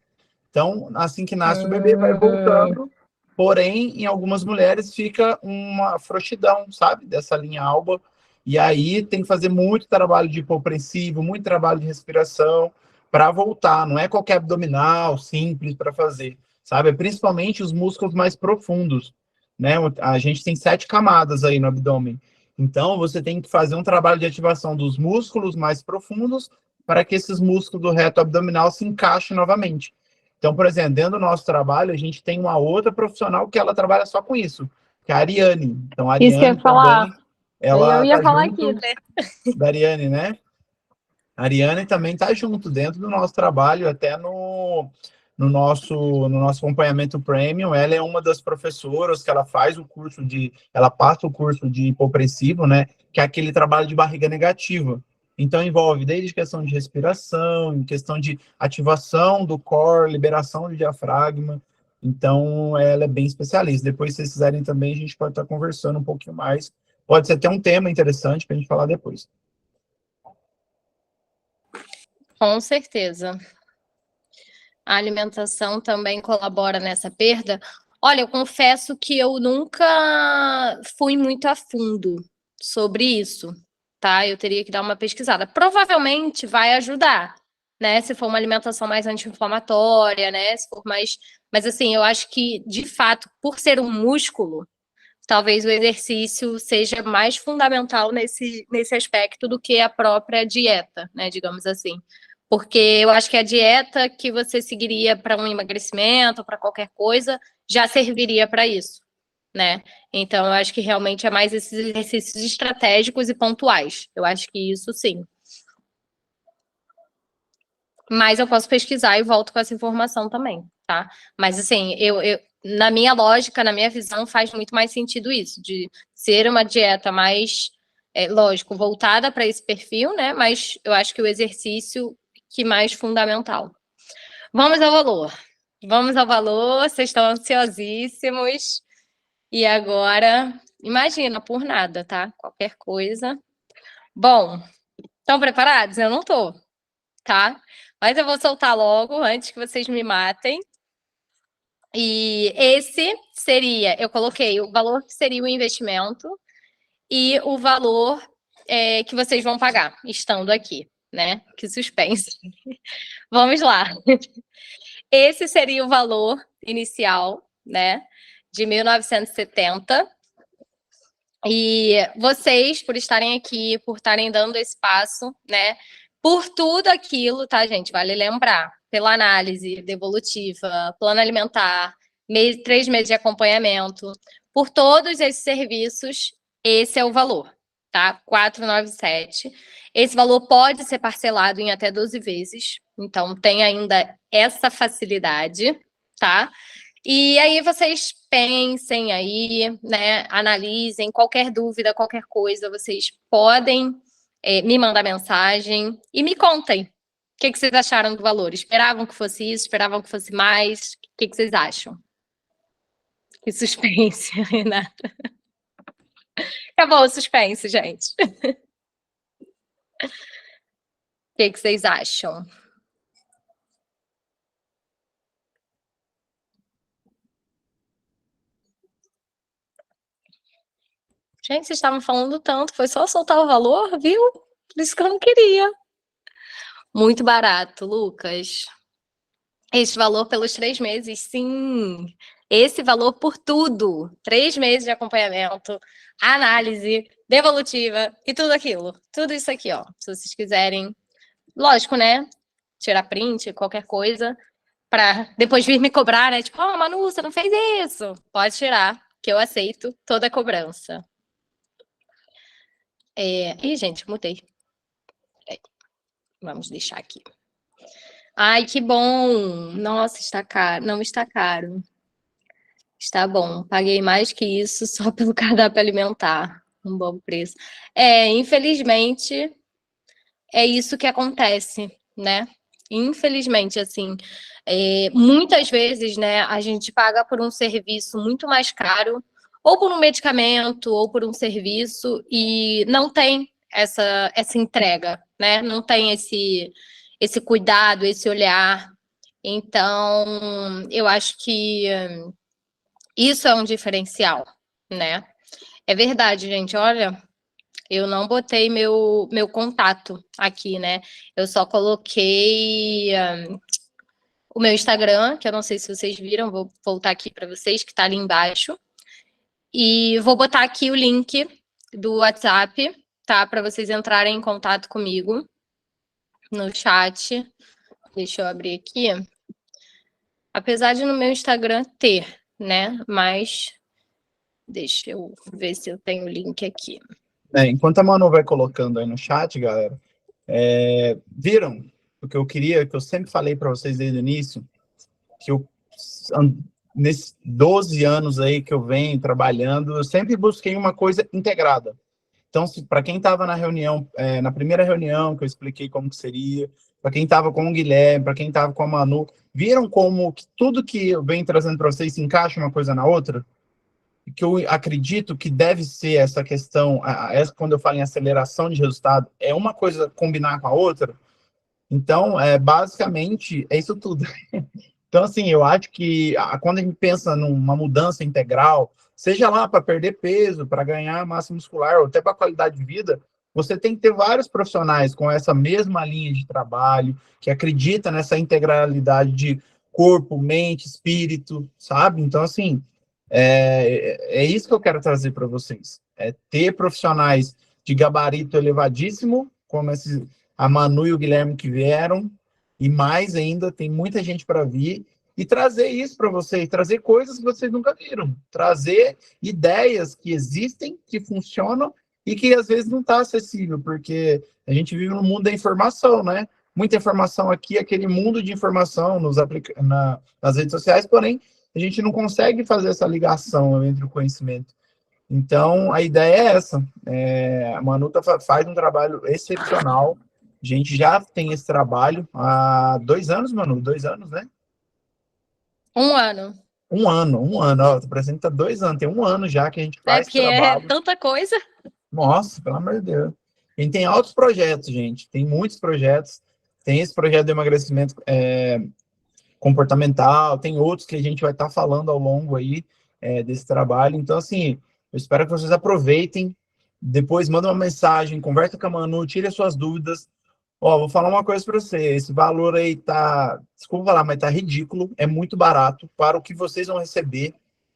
Então, assim que nasce o bebê, vai Hum, voltando. Porém, em algumas mulheres fica uma frouxidão, sabe? Dessa linha alba. E aí tem que fazer muito trabalho de hipopressivo, muito trabalho de respiração para voltar. Não é qualquer abdominal simples para fazer, sabe? É principalmente os músculos mais profundos, né? A gente tem 7 camadas aí no abdômen. Então, você tem que fazer um trabalho de ativação dos músculos mais profundos para que esses músculos do reto abdominal se encaixem novamente. Então, por exemplo, dentro do nosso trabalho, a gente tem uma outra profissional que ela trabalha só com isso, que é a Ariane. Então, a isso que eu ia Ariane falar. também, Eu ela ia tá falar aqui, junto né? da Ariane, né? A Ariane também tá junto dentro do nosso trabalho, até no nosso acompanhamento premium. Ela é uma das professoras que ela faz o curso ela passa o curso de hipopressivo, né? Que é aquele trabalho de barriga negativa. Então envolve desde questão de respiração, questão de ativação do core, liberação do diafragma. Então ela é bem especialista. Depois, se vocês quiserem também, a gente pode estar conversando um pouquinho mais. Pode ser até um tema interessante para a gente falar depois. Com certeza. A alimentação também colabora nessa perda. Olha, eu confesso que eu nunca fui muito a fundo sobre isso, tá? Eu teria que dar uma pesquisada. Provavelmente vai ajudar, né? Se for uma alimentação mais anti-inflamatória, né? Se for mais. Mas assim, eu acho que, de fato, por ser um músculo, talvez o exercício seja mais fundamental nesse aspecto do que a própria dieta, né? Digamos assim. Porque eu acho que a dieta que você seguiria para um emagrecimento, para qualquer coisa, já serviria para isso, né? Então, eu acho que realmente é mais esses exercícios estratégicos e pontuais. Eu acho que isso sim. Mas eu posso pesquisar e volto com essa informação também, tá? Mas assim, na minha lógica, na minha visão, faz muito mais sentido isso, de ser uma dieta mais, lógico, voltada para esse perfil, né? Mas eu acho que o exercício que mais fundamental. Vamos ao valor. Vamos ao valor, vocês estão ansiosíssimos. E agora, imagina, por nada, tá? Qualquer coisa. Bom, estão preparados? Eu não tô, tá? Mas eu vou soltar logo antes que vocês me matem. E esse seria, eu coloquei o valor que seria o investimento e o valor que vocês vão pagar estando aqui, né? Que suspense. Vamos lá. Esse seria o valor inicial, né? De 1970. E vocês, por estarem aqui, por estarem dando esse passo, né? Por tudo aquilo, tá, gente? Vale lembrar. Pela análise devolutiva, plano alimentar, 3 meses de acompanhamento. Por todos esses serviços, esse é o valor, tá? 497. Esse valor pode ser parcelado em até 12 vezes. Então, tem ainda essa facilidade, tá? E aí vocês pensem aí, né? Analisem qualquer dúvida, qualquer coisa, vocês podem me mandar mensagem e me contem. O que vocês acharam do valor? Esperavam que fosse isso? Esperavam que fosse mais? O que vocês acham? Que suspense, Renata. Acabou o suspense, gente. O que vocês acham? Gente, vocês estavam falando tanto, foi só soltar o valor, viu? Por isso que eu não queria. Muito barato, Lucas. Esse valor pelos 3 meses, sim. Esse valor por tudo. 3 meses de acompanhamento, análise, devolutiva e tudo aquilo. Tudo isso aqui, ó. Se vocês quiserem, lógico, né? Tirar print, qualquer coisa, para depois vir me cobrar, né? Tipo, Manu, você não fez isso. Pode tirar, que eu aceito toda a cobrança. Ih, gente, mudei. Vamos deixar aqui. Ai, que bom! Nossa, está caro. Não está caro. Está bom. Paguei mais que isso só pelo cardápio alimentar. Um bom preço. Infelizmente, é isso que acontece, né? Infelizmente, assim, muitas vezes, né, a gente paga por um serviço muito mais caro, ou por um medicamento, ou por um serviço, e não tem essa entrega, né? Não tem esse cuidado, esse olhar. Então, eu acho que isso é um diferencial, né? É verdade, gente. Olha, eu não botei meu contato aqui, né? Eu só coloquei o meu Instagram, que eu não sei se vocês viram, vou voltar aqui para vocês, que está ali embaixo. E vou botar aqui o link do WhatsApp, tá? Para vocês entrarem em contato comigo no chat. Deixa eu abrir aqui. Apesar de no meu Instagram ter, né? Mas deixa eu ver se eu tenho o link aqui. Enquanto a Manu vai colocando aí no chat, galera, viram o que eu queria, que eu sempre falei para vocês desde o início, que nesses 12 anos aí que eu venho trabalhando, eu sempre busquei uma coisa integrada. Então, para quem estava na reunião, na primeira reunião que eu expliquei como que seria, para quem estava com o Guilherme, para quem estava com a Manu, viram como que tudo que eu venho trazendo para vocês se encaixa uma coisa na outra? Que eu acredito que deve ser essa questão, quando eu falo em aceleração de resultado, é uma coisa combinar com a outra. Então, basicamente, é isso tudo. Então, assim, eu acho que quando a gente pensa numa mudança integral, seja lá para perder peso, para ganhar massa muscular, ou até para qualidade de vida, você tem que ter vários profissionais com essa mesma linha de trabalho, que acredita nessa integralidade de corpo, mente, espírito, sabe? Então, assim, é isso que eu quero trazer para vocês. É ter profissionais de gabarito elevadíssimo, como a Manu e o Guilherme que vieram, e mais ainda, tem muita gente para vir, e trazer isso para vocês, trazer coisas que vocês nunca viram, trazer ideias que existem, que funcionam, e que às vezes não está acessível, porque a gente vive no mundo da informação, né? Muita informação aqui, aquele mundo de informação nas redes sociais, porém, a gente não consegue fazer essa ligação entre o conhecimento. Então, a ideia é essa. A Manu faz um trabalho excepcional. A gente já tem esse trabalho há 2 anos, Manu. 2 anos, né? 1 ano. Um ano. Ó, apresenta 2 anos. Tem 1 ano já que a gente faz porque trabalho. é tanta coisa. Nossa, pelo amor de Deus. A gente tem altos projetos, gente. Tem muitos projetos. Tem esse projeto de emagrecimento comportamental, tem outros que a gente vai estar falando ao longo aí desse trabalho. Então, assim, eu espero que vocês aproveitem. Depois manda uma mensagem, conversa com a Manu, tire as suas dúvidas. Ó, vou falar uma coisa para você. Esse valor aí tá, desculpa falar, mas tá ridículo. É muito barato para o que vocês vão receber,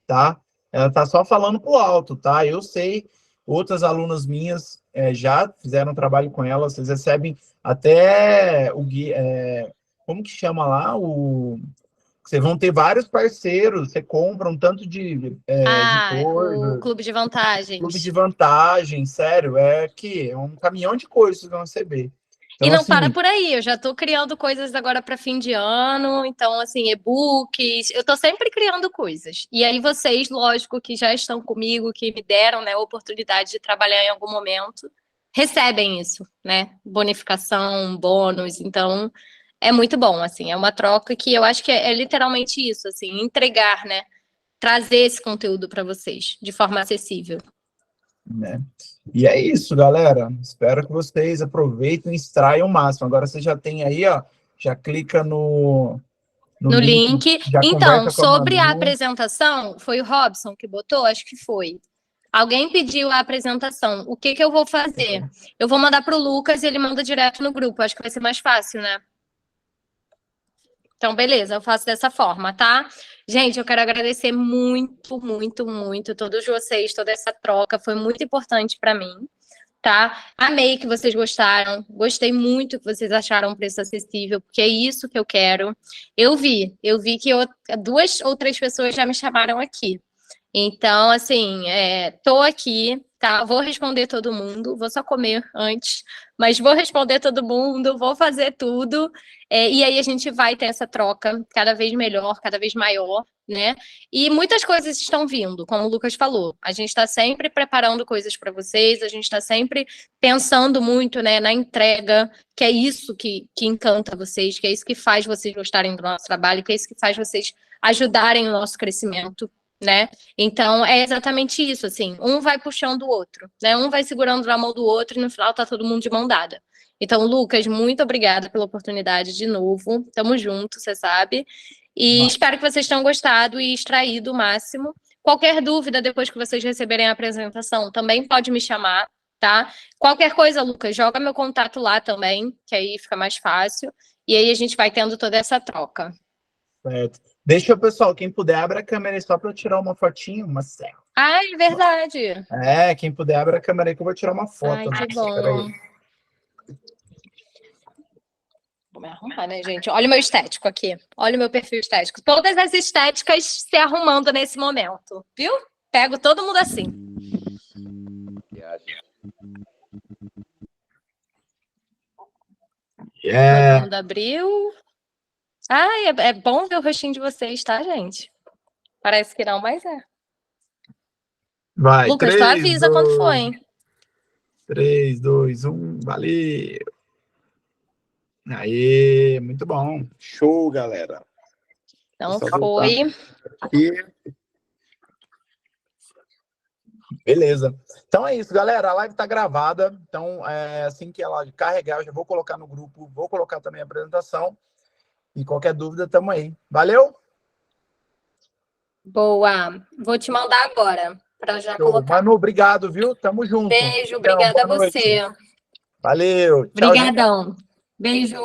tá? Ela tá só falando pro alto, tá? Eu sei, outras alunas minhas já fizeram um trabalho com ela. Vocês recebem até o como que chama lá? Vocês vão ter vários parceiros, você compra um tanto de O coisa, clube de clube vantagens. de vantagem, sério, é um caminhão de coisas que vocês vão receber. Então, E não assim, para por aí, eu já estou criando coisas agora para fim de ano, então, assim, e-books, eu estou sempre criando coisas. E aí vocês, lógico, que já estão comigo, que me deram, né, a oportunidade de trabalhar em algum momento, recebem isso, né, bonificação, bônus, então é muito bom, assim, é uma troca que eu acho que é literalmente isso, assim, entregar, né, trazer esse conteúdo para vocês de forma acessível. né? E é isso, galera. Espero que vocês aproveitem e extraiam o máximo. Agora você já tem aí, ó, já clica no link, já Então, conversa com a sobre a Manu. apresentação, foi o Robson que botou? Acho que foi. Alguém pediu a apresentação. O que que eu vou fazer? Eu vou mandar para o Lucas e ele manda direto no grupo. Acho que vai ser mais fácil, né? Então, beleza, eu faço dessa forma, tá? Gente, eu quero agradecer muito, muito, muito todos vocês, toda essa troca. Foi muito importante para mim, tá? Amei que vocês gostaram. Gostei muito que vocês acharam um preço acessível, porque é isso que eu quero. Eu vi que 2 ou 3 pessoas já me chamaram aqui. Então, assim, tô aqui, tá? Vou responder todo mundo, vou só comer antes, mas vou responder todo mundo, vou fazer tudo. E aí a gente vai ter essa troca cada vez melhor, cada vez maior, né? E muitas coisas estão vindo, como o Lucas falou. A gente está sempre preparando coisas para vocês, a gente está sempre pensando muito, né, na entrega, que é isso que encanta vocês, que é isso que faz vocês gostarem do nosso trabalho, que é isso que faz vocês ajudarem o nosso crescimento, né? Então, é exatamente isso, assim, um vai puxando o outro, né? Um vai segurando na mão do outro e no final tá todo mundo de mão dada. Então, Lucas, muito obrigada pela oportunidade de novo. Tamo junto, você sabe. E espero que vocês tenham gostado e extraído o máximo. Qualquer dúvida depois que vocês receberem a apresentação, também pode me chamar, tá? Qualquer coisa, Lucas, joga meu contato lá também, que aí fica mais fácil. E aí a gente vai tendo toda essa troca. Certo. Deixa, pessoal, quem puder, abre a câmera aí só para eu tirar uma fotinha, uma selfie. Ah, é verdade. Quem puder, abre a câmera aí que eu vou tirar uma foto. Ai, que bom. Vou me arrumar, né, gente? Olha o meu estético aqui. Olha o meu perfil estético. Todas as estéticas se arrumando nesse momento, viu? Pego todo mundo assim. Todo mundo abriu. Ai, é bom ver o rostinho de vocês, tá, gente? Parece que não, mas é. Vai, Lucas, 3, tu avisa 2, quando for, hein? 3, 2, 1, valeu! Aê, muito bom. Show, galera. Então foi. Aqui. Beleza. Então é isso, galera. A live tá gravada. Então, assim que ela carregar, eu já vou colocar no grupo, vou colocar também a apresentação. E qualquer dúvida, tamo aí. Valeu? Boa. Vou te mandar agora, para já Show. colocar. Manu, obrigado, viu? Tamo junto. Beijo, Então, obrigada a boa noite. você. Valeu. Tchau, gente. Obrigadão. Beijo.